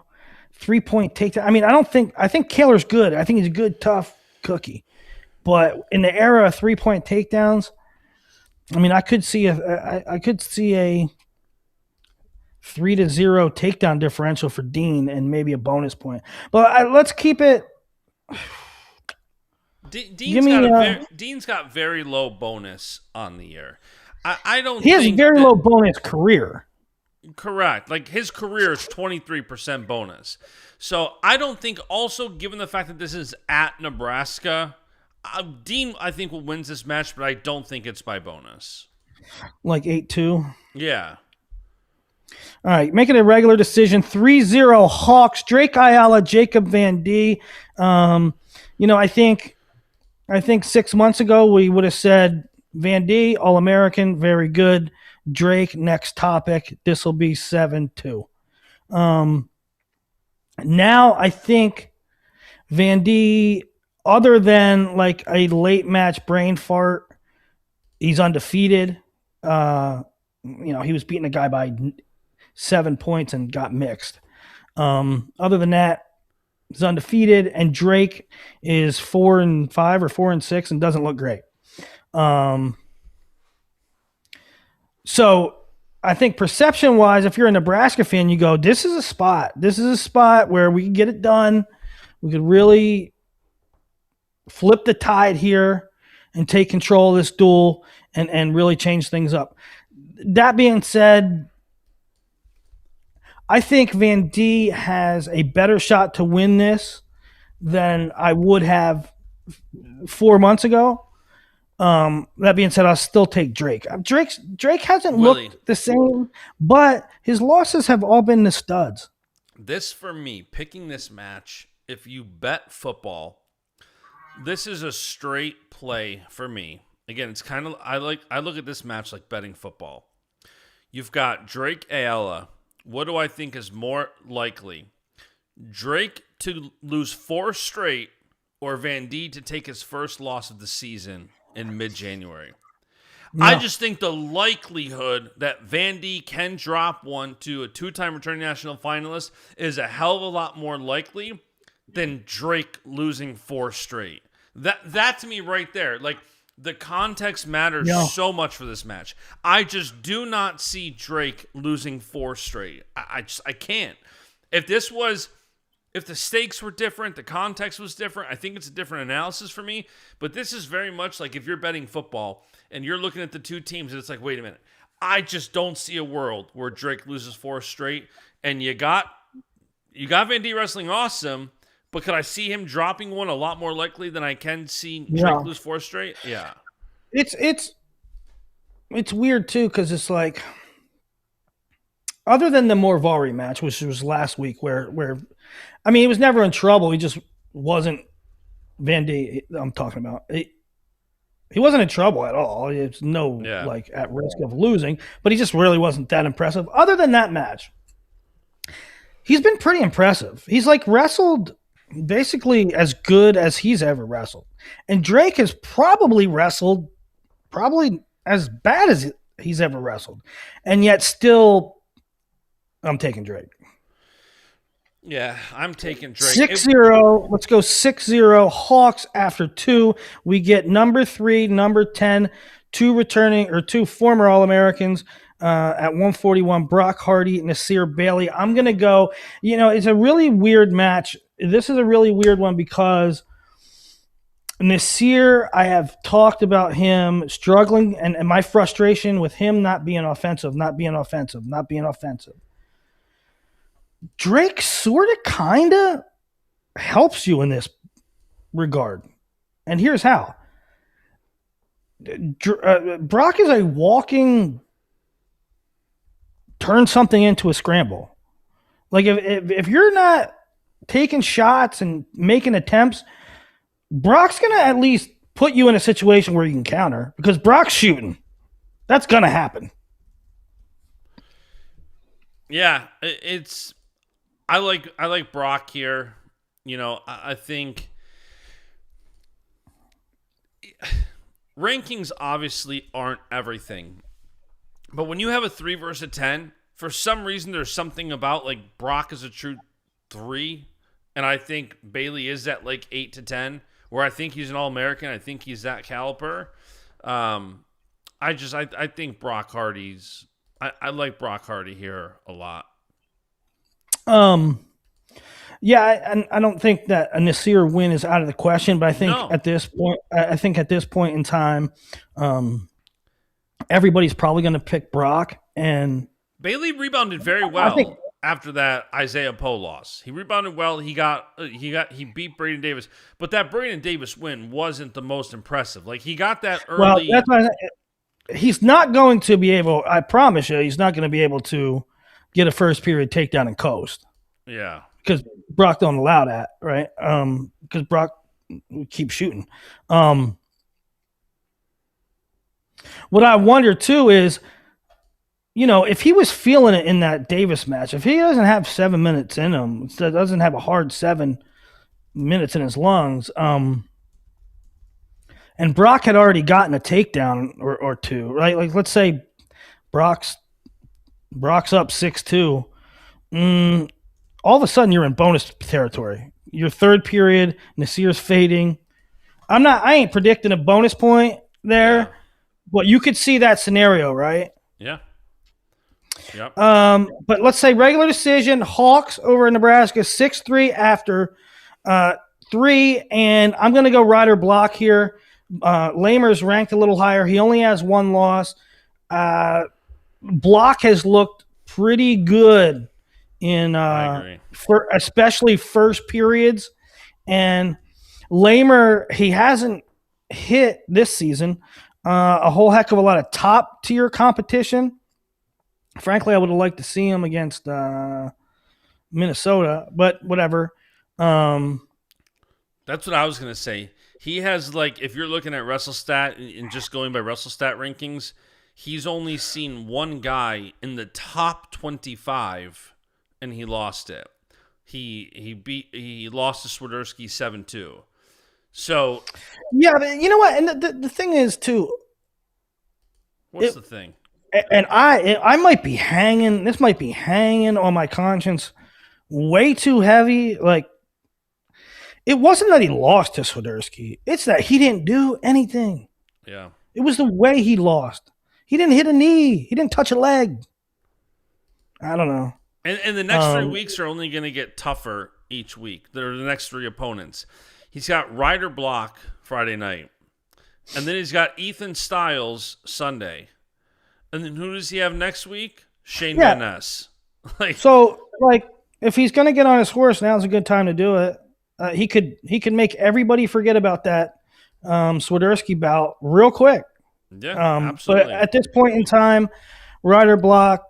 3-point takedown. I mean, I think Kaler's good. I think he's a good, tough cookie. But in the era of 3-point takedowns, I mean, I could see a 3-0 takedown differential for Dean and maybe a bonus point. But let's keep it. Dean's got very low bonus on the year. I don't. He has very low bonus career. Correct. Like his career is 23% bonus. So I don't think. Also, given the fact that this is at Nebraska, Dean I think will wins this match, but I don't think it's by bonus. Like 8-2. Yeah. All right, making a regular decision. 3-0 Hawks. Drake Ayala, Jacob Van D. I think 6 months ago we would have said Van D, All-American, very good. Drake, next topic. This will be 7-2. Now I think Van D, other than like a late match brain fart, he's undefeated. He was beating a guy by 7 points and got mixed. Other than that, he's undefeated, and Drake is 4-5 or 4-6 and doesn't look great. So I think perception-wise, if you're a Nebraska fan, you go, this is a spot. This is a spot where we can get it done. We could really flip the tide here and take control of this duel and really change things up. That being said, I think Van D has a better shot to win this than I would have 4 months ago. That being said, I'll still take Drake. Drake hasn't looked the same, but his losses have all been the studs. This, for me, picking this match, if you bet football, this is a straight play for me. Again, it's kind of I look at this match like betting football. You've got Drake Ayala. What do I think is more likely? Drake to lose 4 straight or Van D to take his first loss of the season in mid-January? No. I just think the likelihood that Van D can drop one to a 2-time returning national finalist is a hell of a lot more likely than Drake losing 4 straight. That to me right there. Like, The context matters so much for this match. I just do not see Drake losing 4 straight. I can't. If the stakes were different, the context was different, I think it's a different analysis for me. But this is very much like if you're betting football and you're looking at the two teams and it's like, wait a minute, I just don't see a world where Drake loses 4 straight. And you got Van D wrestling awesome, but could I see him dropping one a lot more likely than I can see Drake lose 4 straight? Yeah. It's weird too, because it's like, other than the Morvari match, which was last week, where I mean, he was never in trouble. He just wasn't Van D. I'm talking about. He wasn't in trouble at all. It's like at risk of losing, but he just really wasn't that impressive. Other than that match, he's been pretty impressive. He's like wrestled basically as good as he's ever wrestled. And Drake has probably wrestled as bad as he's ever wrestled. And yet still, I'm taking Drake. Yeah, I'm taking Drake. 6-0. Let's go 6-0. Hawks after 2. We get number 3, number 10, 2 former All-Americans at 141, Brock Hardy, Nasir Bailey. I'm going to go, it's a really weird match. This is a really weird one because Nasir, I have talked about him struggling and my frustration with him not being offensive. Drake sort of kind of helps you in this regard. And here's how. Brock is a walking turn something into a scramble. Like if you're not taking shots and making attempts, Brock's going to at least put you in a situation where you can counter because Brock's shooting. That's going to happen. Yeah, I like Brock here. I think rankings obviously aren't everything. But when you have a 3 versus a 10, for some reason there's something about like Brock is a true 3, and I think Bailey is at like 8 to 10, where I think he's an All-American. I think he's that caliber. I think Brock Hardy's. I like Brock Hardy here a lot. Yeah, I don't think that a Nasir win is out of the question, but I think at this point in time, everybody's probably going to pick Brock. And Bailey rebounded very well after that Isaiah Poe loss. He rebounded well. He beat Braden Davis, but that Braden Davis win wasn't the most impressive. Like he got that early. Well, that's why he's not going to be able. I promise you, he's not going to be able to get a first period takedown and coast. Yeah, because Brock don't allow that, right? Because Brock keeps shooting. What I wonder too is, if he was feeling it in that Davis match, if he doesn't have 7 minutes in him, doesn't have a hard 7 minutes in his lungs, and Brock had already gotten a takedown or 2, right? Like let's say Brock's up 6-2. All of a sudden you're in bonus territory. Your third period, Nasir's fading. I ain't predicting a bonus point there, but you could see that scenario, right? Yeah. Yep. But let's say regular decision, Hawks over Nebraska, 6-3 after 3, and I'm going to go Ryder Block here. Lamer's ranked a little higher. He only has 1 loss. Block has looked pretty good in especially first periods, and Lamer, he hasn't hit this season a whole heck of a lot of top tier competition. Frankly, I would have liked to see him against Minnesota, but whatever. That's what I was going to say. He has, like, if you're looking at WrestleStat and just going by WrestleStat rankings, he's only seen 1 guy in the top 25, and he lost it. He lost to Swiderski 7-2. So yeah, but you know what? And the thing is too. What's the thing? And I might be hanging. This might be hanging on my conscience way too heavy. Like, it wasn't that he lost to Swiderski. It's that he didn't do anything. Yeah. It was the way he lost. He didn't hit a knee. He didn't touch a leg. I don't know. And the next 3 weeks are only going to get tougher each week. They're the next 3 opponents. He's got Ryder Block Friday night. And then he's got Ethan Styles Sunday. And then who does he have next week? Shane Van Ness. If he's going to get on his horse, now's a good time to do it. He could make everybody forget about that Swiderski bout real quick. Yeah, absolutely. But at this point in time, Ryder Block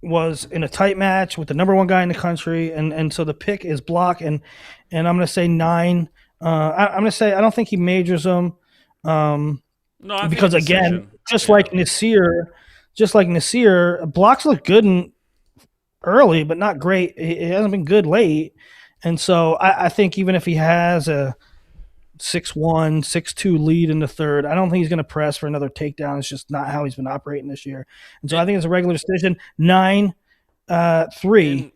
was in a tight match with the number one guy in the country, and so the pick is Block, and I'm going to say 9. I'm going to say I don't think he majors him, because again, like Nasir, Block's looked good early, but not great. It hasn't been good late, and so I think even if he has a 6-1, 6-2 lead in the third, I don't think he's going to press for another takedown. It's just not how he's been operating this year. And so I think it's a regular decision, 9-3.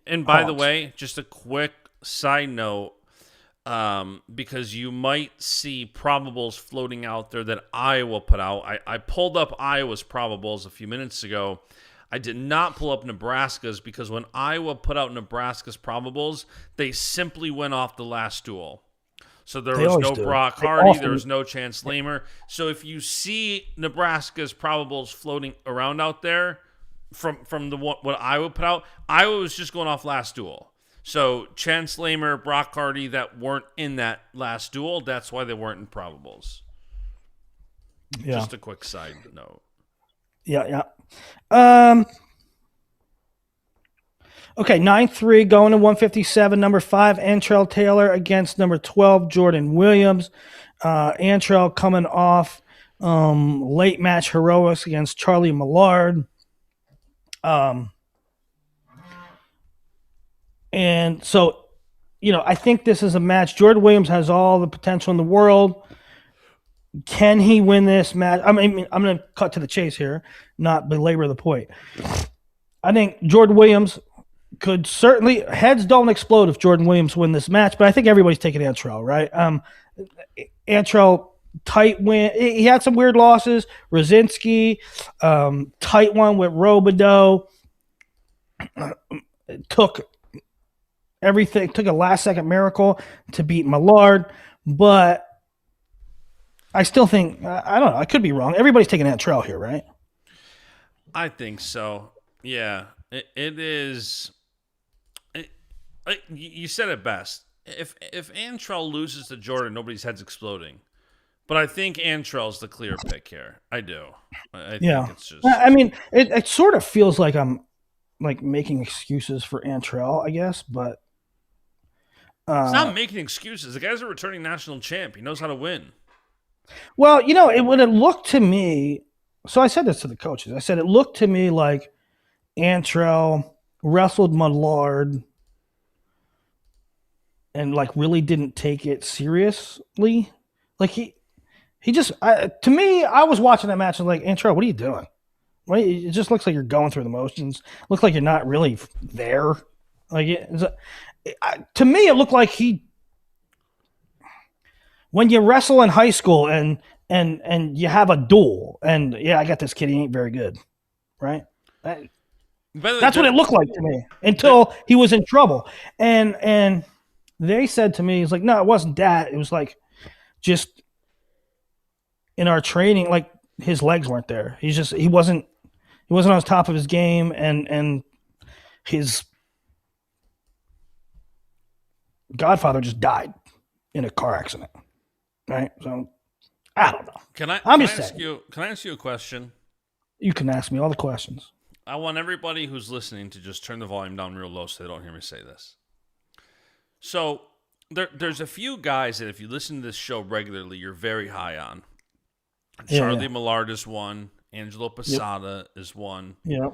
And by the way, just a quick side note, because you might see probables floating out there that Iowa put out. I pulled up Iowa's probables a few minutes ago. I did not pull up Nebraska's because when Iowa put out Nebraska's probables, they simply went off the last duel. So there was no Brock Hardy. There was no Chance Lamer. So if you see Nebraska's probables floating around out there from what Iowa put out, Iowa was just going off last duel. So Chance Lamer, Brock Hardy that weren't in that last duel, that's why they weren't in probables. Yeah. Just a quick side note. Yeah. Okay, 9-3 going to 157. Number 5, Antrell Taylor against number 12, Jordan Williams. Antrell coming off late match heroics against Charlie Millard. And so, I think this is a match. Jordan Williams has all the potential in the world. Can he win this match? I mean, I'm going to cut to the chase here, not belabor the point. I think Jordan Williams could certainly – heads don't explode if Jordan Williams win this match, but I think everybody's taking Antrell, right? Antrell, tight win. He had some weird losses. Rosinski, tight one with Robideau. Took everything. Took a last-second miracle to beat Millard, but I still think – I don't know. I could be wrong. Everybody's taking Antrell here, right? I think so. Yeah. It is – you said it best. If Antrell loses to Jordan, nobody's head's exploding. But I think Antrell's the clear pick here. I do. I think it's just. I mean, it sort of feels like I'm like making excuses for Antrell, I guess, but it's not making excuses. The guy's a returning national champ. He knows how to win. Well, it would have looked to me. So I said this to the coaches. I said it looked to me like Antrell wrestled Millard and like really didn't take it seriously. Like he just to me, I was watching that match and like, Antrell, what are you doing? It just looks like you're going through the motions. Looks like you're not really there. Like to me, it looked like when you wrestle in high school and you have a duel and I got this kid, he ain't very good, right? That's what it looked like to me until he was in trouble. And they said to me, it's like, no, it wasn't that. It was like just in our training, like his legs weren't there. He wasn't on top of his game, and his godfather just died in a car accident. Right? So I don't know. Can I ask you a question? You can ask me all the questions. I want everybody who's listening to just turn the volume down real low so they don't hear me say this. So there's a few guys that if you listen to this show regularly, you're very high on. Charlie Millard is one. Angelo Posada is one. Yeah.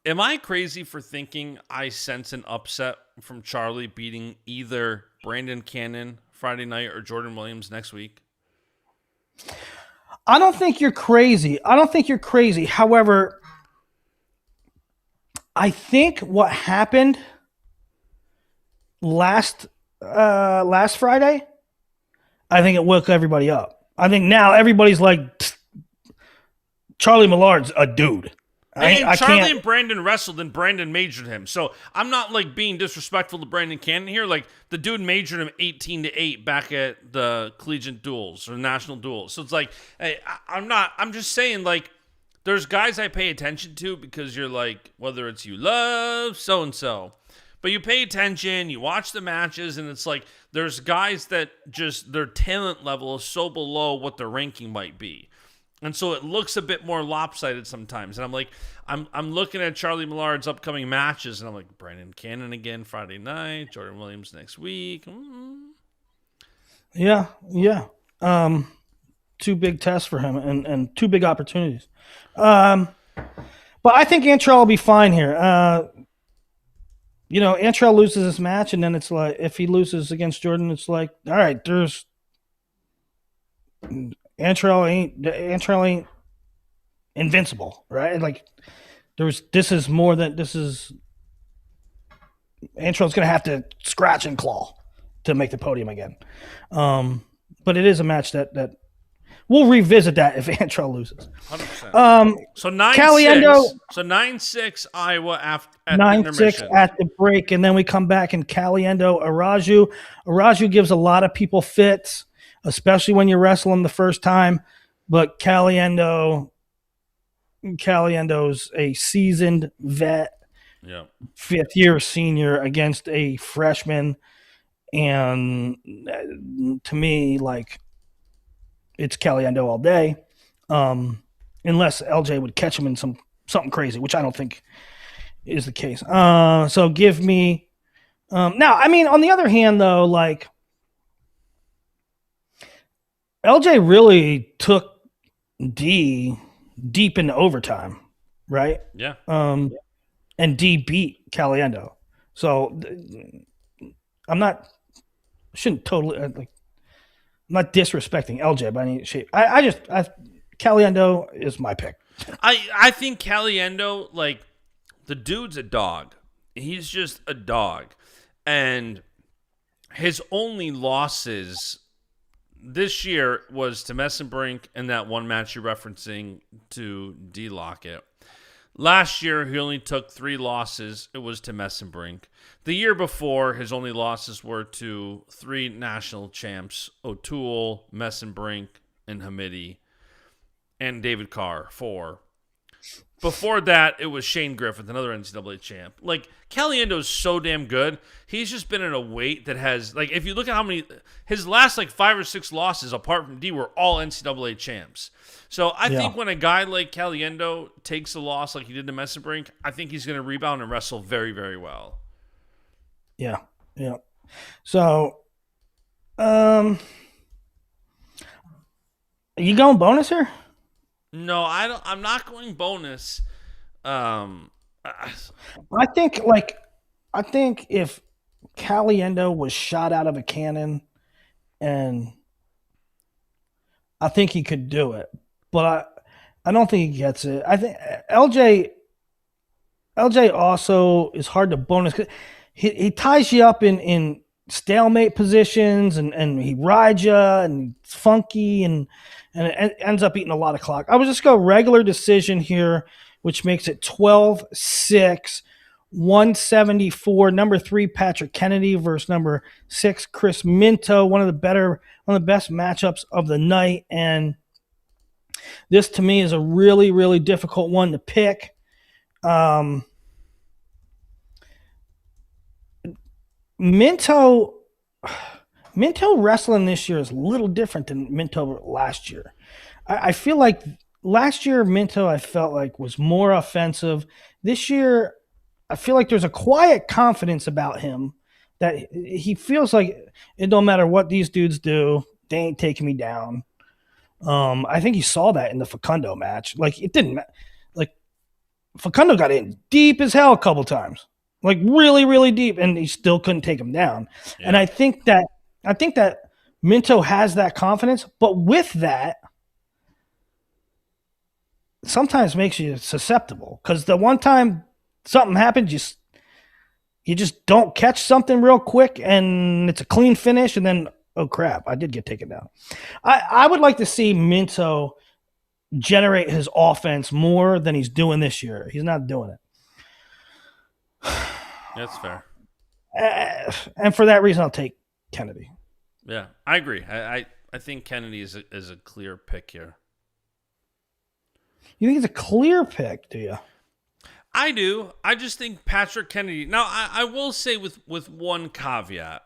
Am I crazy for thinking I sense an upset from Charlie beating either Brandon Cannon Friday night or Jordan Williams next week? I don't think you're crazy. However, I think what happened last Friday I think it woke everybody up. I think now everybody's like, Charlie Millard's a dude. And I Charlie can't. and Brandon wrestled, and Brandon majored him. So I'm not like being disrespectful to Brandon Cannon here. Like the dude majored him 18-8 back at the collegiate duels or national duels. So it's like, hey, I'm not. I'm just saying like, there's guys I pay attention to because you're like, whether it's you love so and so, but you pay attention, you watch the matches, and it's like there's guys that just their talent level is so below what their ranking might be. And so it looks a bit more lopsided sometimes. And I'm like, I'm looking at Charlie Millard's upcoming matches, and I'm like, Brandon Cannon again Friday night, Jordan Williams next week. Yeah. Two big tests for him and two big opportunities. But I think Antrell will be fine here. Antrell loses this match, and then it's like, if he loses against Jordan, it's like, all right, Antrell ain't invincible, right? Like Antrell's gonna have to scratch and claw to make the podium again. But it is a match that we'll revisit that if Antrell loses. 100%. So 9-6. Caliendo, So 9-6 Iowa at 9-6 at the break, and then we come back and Caliendo Araju. Araju gives a lot of people fits, especially when you wrestle him the first time. But Caliendo's a seasoned vet, fifth-year senior against a freshman, and to me, like, it's Caliendo all day, unless LJ would catch him in something crazy, which I don't think is the case. So give me now. I mean, on the other hand, though, like LJ really took D deep into overtime, right? Yeah. And D beat Caliendo. So I'm not disrespecting LJ by any shape. Caliendo is my pick. I think Caliendo, like, the dude's a dog. He's just a dog. And his only losses this year was to Messenbrink and that one match you're referencing to D. Lockett. Last year, he only took 3 losses. It was to Messenbrink. The year before, his only losses were to 3 national champs, O'Toole, Messenbrink, and Hamidi, and David Carr, 4. Before that, it was Shane Griffith, another NCAA champ. Like, Caliendo's so damn good. He's just been in a weight that has, like, if you look at how many, his last, 5 or 6 losses, apart from D, were all NCAA champs. So I think when a guy like Caliendo takes a loss like he did to Messenbrink, I think he's going to rebound and wrestle very, very well. Yeah. So, are you going bonus here? No, I'm not going bonus. I think if Caliendo was shot out of a cannon, and I think he could do it, but I don't think he gets it. I think LJ also is hard to bonus. He ties you up in stalemate positions, and he rides you, and it's funky, and it ends up eating a lot of clock. I would just go regular decision here, which makes it 12-6, 174. Number 3, Patrick Kennedy versus number 6, Chris Minto. One of the best matchups of the night. And this to me is a really, really difficult one to pick. Minto wrestling this year is a little different than Minto last year. I feel like last year Minto, I felt like, was more offensive. This year, I feel like there's a quiet confidence about him that he feels like it don't matter what these dudes do, they ain't taking me down. I think you saw that in the Facundo match. Like, it didn't matter. Like, Facundo got in deep as hell a couple times, like really, really deep, and he still couldn't take him down. Yeah. And I think that Minto has that confidence, but with that, sometimes makes you susceptible, because the one time something happens, you just don't catch something real quick, and it's a clean finish, and then oh crap, I did get taken down. I would like to see Minto generate his offense more than he's doing this year. He's not doing it. That's fair. And for that reason, I'll take Kennedy. Yeah, I agree. I think Kennedy is a clear pick here. You think it's a clear pick, do you? I do. I just think Patrick Kennedy. Now, I will say with one caveat.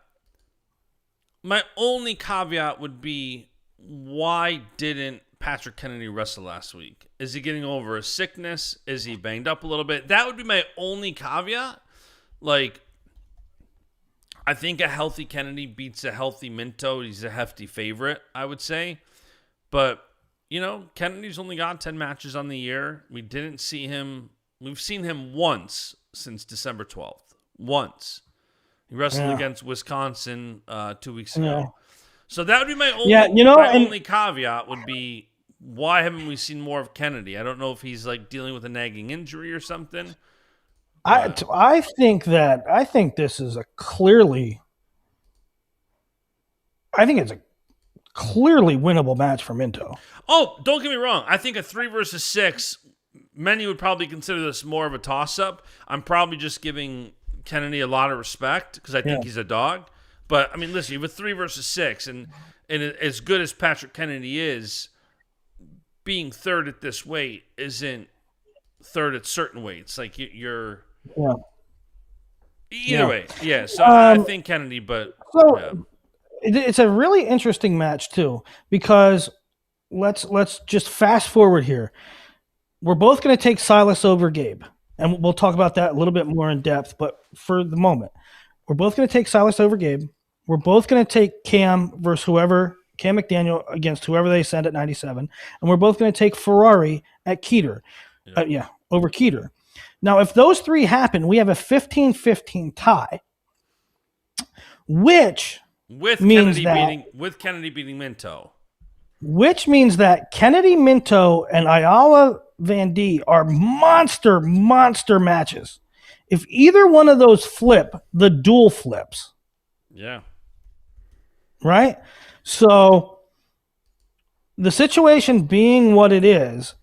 My only caveat would be, why didn't Patrick Kennedy wrestle last week? Is he getting over a sickness? Is he banged up a little bit? That would be my only caveat. Like, I think a healthy Kennedy beats a healthy Minto. He's a hefty favorite, I would say. But, Kennedy's only got 10 matches on the year. We didn't see him. We've seen him once since December 12th. Once. He wrestled against Wisconsin 2 weeks ago. Yeah. So that would be my only, only caveat would be, why haven't we seen more of Kennedy? I don't know if he's like dealing with a nagging injury or something. I think this is it's a clearly winnable match for Minto. Oh, don't get me wrong. I think a 3 versus 6, many would probably consider this more of a toss-up. I'm probably just giving Kennedy a lot of respect because I think he's a dog. But, I mean, listen, you have a 3 versus 6, and as good as Patrick Kennedy is, being third at this weight isn't third at certain weights. Like, you're... Yeah. Either way, yeah. So I think Kennedy, but... It's a really interesting match, too, because let's just fast forward here. We're both going to take Silas over Gabe, and we'll talk about that a little bit more in depth, but for the moment, we're both going to take Silas over Gabe. We're both going to take Cam versus Cam McDaniel against whoever they send at 97, and we're both going to take Ferrari at Keeter. Over Keeter. Now, if those three happen, we have a 15-15 tie, which means Kennedy beating Minto. Which means that Kennedy, Minto, and Ayala Van D are monster matches. If either one of those flip, the duel flips. Yeah. Right? So the situation being what it is,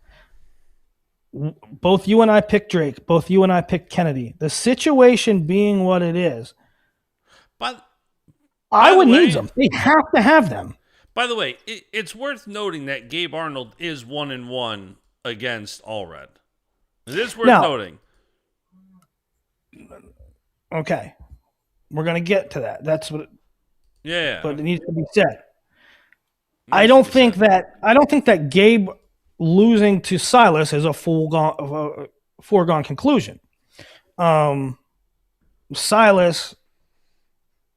both you and I picked Drake, both you and I picked Kennedy. The situation being what it is, but I would need them. They have to have them. By the way, it's worth noting that Gabe Arnold is 1-1 against Allred. It is worth noting. Okay. We're going to get to that. That's what but it needs to be said. I don't think that Gabe losing to Silas is a foregone conclusion. Silas,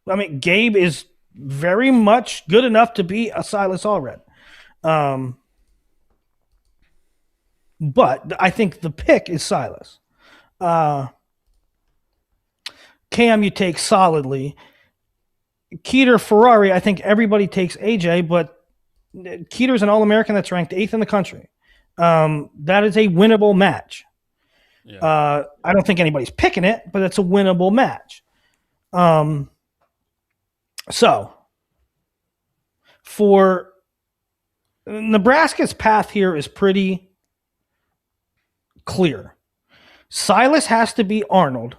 I mean, Gabe is very much good enough to be a Silas Allred. But I think the pick is Silas. Cam, you take solidly. Keeter, Ferrari, I think everybody takes AJ, but Keeter's an All-American that's ranked 8th in the country. That is a winnable match. Yeah. I don't think anybody's picking it, but it's a winnable match. So, for Nebraska's path here is pretty clear. Silas has to be Arnold,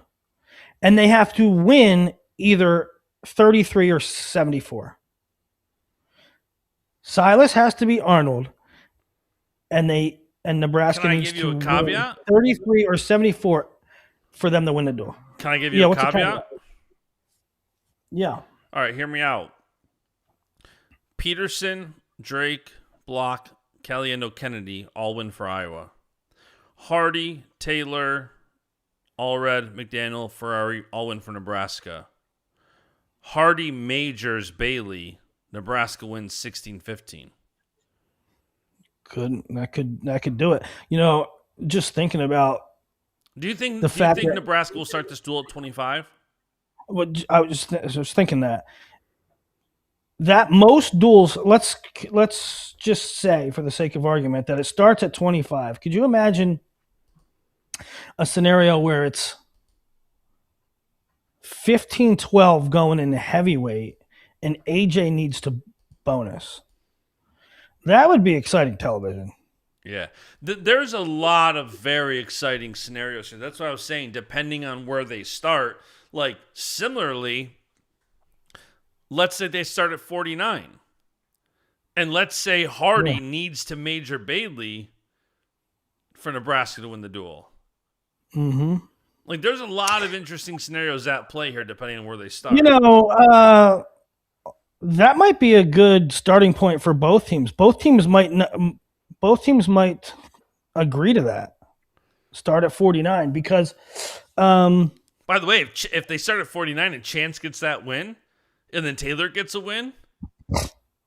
and they have to win either 33 or 74. Silas has to be Arnold, and Nebraska needs to win 33 or 74 for them to win the duel. Can I give you a caveat? Yeah. All right, hear me out. Peterson, Drake, Block, Caliendo, Kennedy all win for Iowa. Hardy, Taylor, Allred, McDaniel, Ferrari all win for Nebraska. Hardy, Majors, Bailey, Nebraska wins 16-15. That could do it. Just thinking about. Do you think Nebraska will start this duel at 25? Well, I was thinking that most duels. Let's just say, for the sake of argument, that it starts at 25. Could you imagine a scenario where it's 15-12 going into heavyweight, and AJ needs to bonus. That would be exciting television. Yeah. There's a lot of very exciting scenarios here. That's what I was saying, depending on where they start. Like, similarly, let's say they start at 49. And let's say Hardy needs to major Bailey for Nebraska to win the duel. Mm-hmm. Like, there's a lot of interesting scenarios at play here, depending on where they start. You know, that might be a good starting point for both teams. Both teams might agree to that. Start at 49 because by the way, if they start at 49 and Chance gets that win, and then Taylor gets a win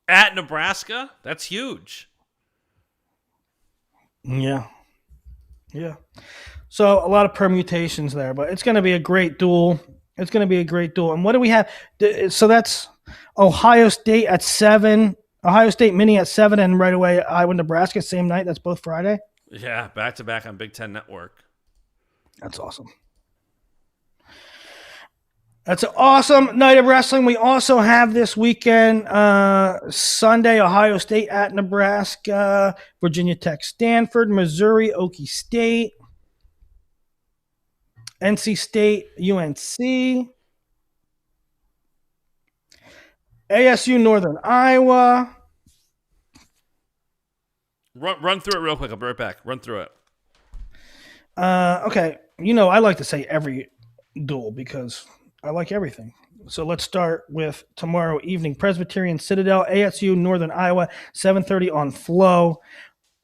at Nebraska, that's huge. Yeah. So a lot of permutations there, but it's going to be a great duel. And what do we have? So that's Ohio State at 7, Ohio State Mini at 7, and right away Iowa, Nebraska, same night. That's both Friday. Yeah, back-to-back on Big Ten Network. That's awesome. That's an awesome night of wrestling. We also have this weekend, Sunday, Ohio State at Nebraska, Virginia Tech, Stanford, Missouri, Okie State, NC State, UNC, ASU, Northern Iowa. Run through it real quick. I'll be right back. Run through it. Okay. You know, I like to say every duel because I like everything. So let's start with tomorrow evening. Presbyterian Citadel, ASU, Northern Iowa, 7:30 on Flow.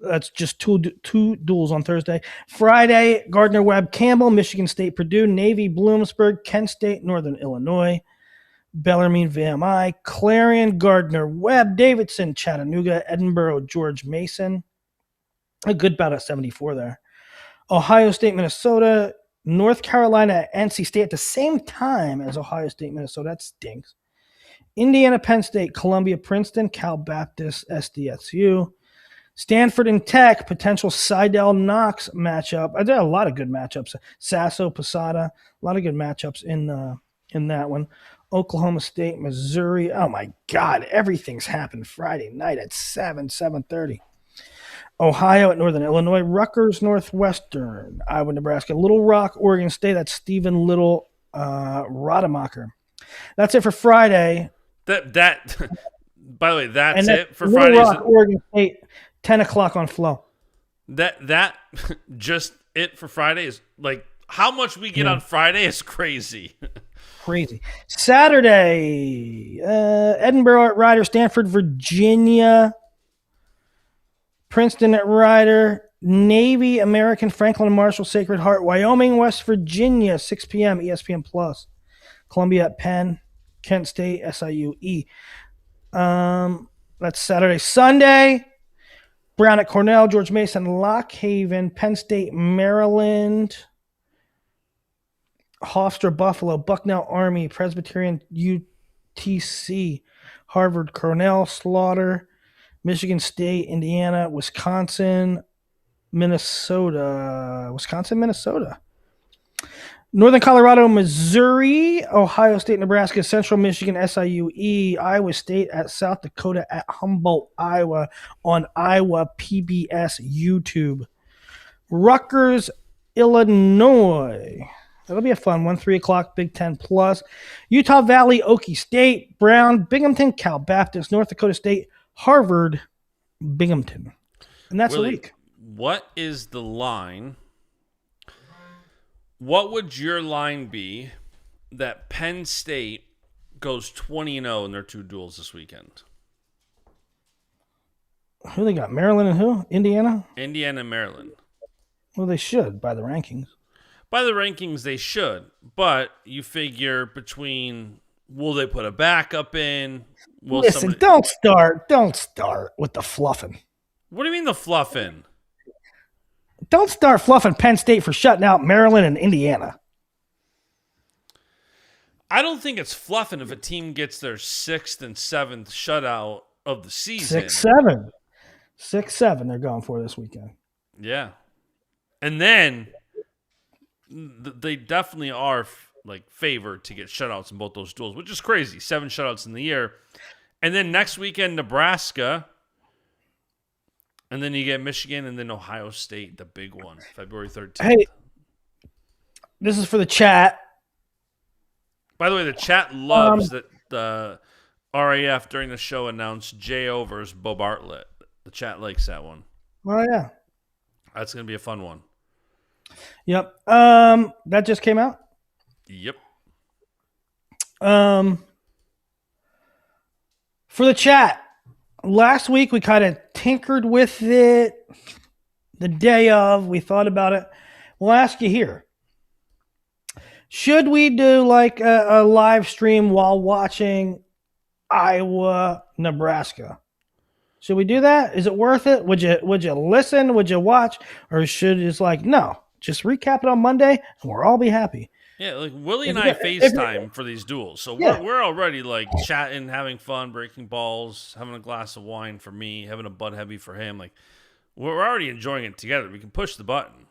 That's just two duels on Thursday. Friday, Gardner Webb, Campbell, Michigan State, Purdue, Navy, Bloomsburg, Kent State, Northern Illinois, Bellarmine, VMI, Clarion, Gardner Webb, Davidson, Chattanooga, Edinburgh, George Mason. A good bout at 74 there. Ohio State, Minnesota, North Carolina, NC State at the same time as Ohio State, Minnesota. That stinks. Indiana, Penn State, Columbia, Princeton, Cal Baptist, SDSU. Stanford and Tech, potential Seidel-Knox matchup. There are a lot of good matchups. Sasso, Posada, a lot of good matchups in that one. Oklahoma State, Missouri. Oh, my God. Everything's happened Friday night at 7:30. Ohio at Northern Illinois. Rutgers, Northwestern. Iowa, Nebraska. Little Rock, Oregon State. That's Stephen Little, Rademacher. That's it for Friday. By the way, that's it for Little Friday. Rock, Oregon State, 10 o'clock on Flow. That just it for Friday is like how much we get on Friday is crazy. Crazy. Saturday, Edinburgh at Ryder, Stanford, Virginia, Princeton at Ryder, Navy, American, Franklin and Marshall, Sacred Heart, Wyoming, West Virginia, 6 p.m., ESPN Plus, Columbia at Penn, Kent State, SIUE. That's Saturday. Sunday, Brown at Cornell, George Mason, Lock Haven, Penn State, Maryland, Hofstra, Buffalo, Bucknell, Army, Presbyterian, UTC, Harvard, Cornell, Slaughter, Michigan State, Indiana, Wisconsin, Minnesota. Northern Colorado, Missouri, Ohio State, Nebraska, Central Michigan, SIUE, Iowa State at South Dakota at Humboldt, Iowa on Iowa PBS YouTube. Rutgers, Illinois. That'll be a fun one. 3 o'clock, Big Ten Plus. Utah Valley, Okie State, Brown, Binghamton, Cal Baptist, North Dakota State, Harvard, Binghamton. And that's Willie, a week. What is the line? What would your line be that Penn State goes 20-0 in their two duels this weekend? Who they got? Maryland and who? Indiana? Indiana and Maryland. Well, they should by the rankings. By the rankings, they should. But you figure between will they put a backup in? Listen, don't start with the fluffing. What do you mean the fluffing? Don't start fluffing Penn State for shutting out Maryland and Indiana. I don't think it's fluffing if a team gets their 6th and 7th shutout of the season. 6-7. 6-7 they're going for this weekend. Yeah. And then they definitely are favored to get shutouts in both those duels, which is crazy. 7 shutouts in the year. And then next weekend, Nebraska. And then you get Michigan and then Ohio State, the big one, February 13th. Hey, this is for the chat. By the way, the chat loves that the RAF during the show announced J.O. versus Bo Bartlett. The chat likes that one. Oh, yeah. That's going to be a fun one. Yep. That just came out? Yep. For the chat, last week we kind of tinkered with it the day of. We thought about it. We'll ask you here. Should we do like a live stream while watching Iowa, Nebraska? Should we do that? Is it worth it? Would you listen? Would you watch? Or should it's like, no, just recap it on Monday and we'll all be happy. Yeah, like Willie and I FaceTime for these duels. So we're already like chatting, having fun, breaking balls, having a glass of wine for me, having a Bud Heavy for him. Like we're already enjoying it together. We can push the button.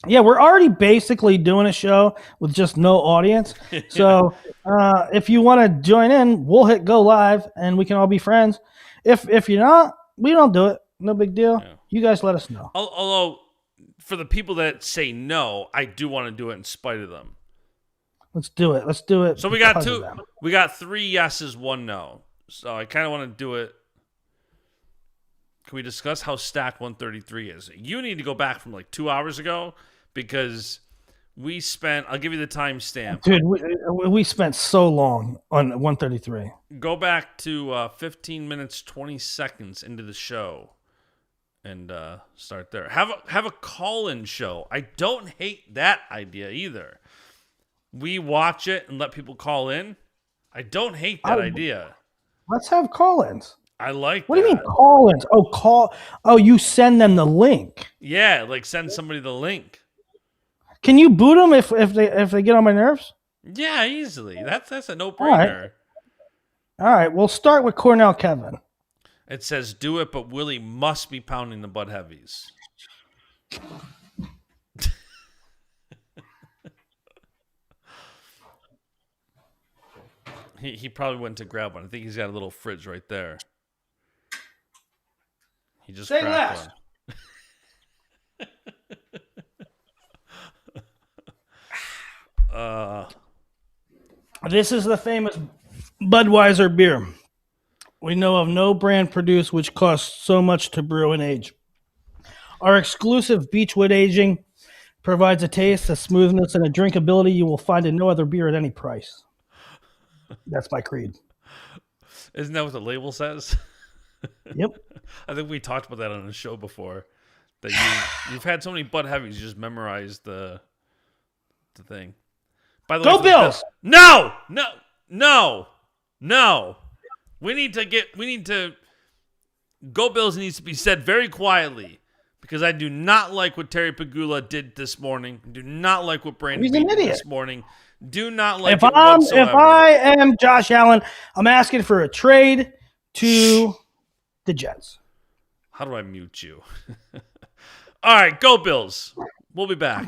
Yeah, we're already basically doing a show with just no audience. So if you want to join in, we'll hit go live and we can all be friends. If you're not, we don't do it. No big deal. Yeah. You guys let us know. Although, for the people that say no, I do want to do it in spite of them. Let's do it. Let's do it. So we got 2. We got 3 yeses, 1 no. So I kind of want to do it. Can we discuss how stacked 133 is? You need to go back from like 2 hours ago because we spent. I'll give you the timestamp. Dude, we spent so long on 133. Go back to 15 minutes 20 seconds into the show. And start there. Have a call-in show. I don't hate that idea either. We watch it and let people call in. I don't hate that idea. Let's have call-ins. I like What do you mean call-ins? Oh, you send them the link. Yeah, like send somebody the link. Can you boot them if they get on my nerves? Yeah, easily. That's a no-brainer. All right, we'll start with Cornell Kevin. It says, do it, but Willie must be pounding the Bud Heavies. He probably went to grab one. I think he's got a little fridge right there. He just cracked one. This is the famous Budweiser beer. We know of no brand produced which costs so much to brew and age. Our exclusive Beechwood aging provides a taste, a smoothness, and a drinkability you will find in no other beer at any price. That's my creed. Isn't that what the label says? Yep. I think we talked about that on the show before. That you've had so many Bud Heavies, you just memorized the thing. By the way, Go Bills! No! We need to Go Bills needs to be said very quietly because I do not like what Terry Pagula did this morning. Do not like what Brandon did this morning. Do not like it whatsoever. If I am Josh Allen, I'm asking for a trade to the Jets. How do I mute you? All right, Go Bills. We'll be back.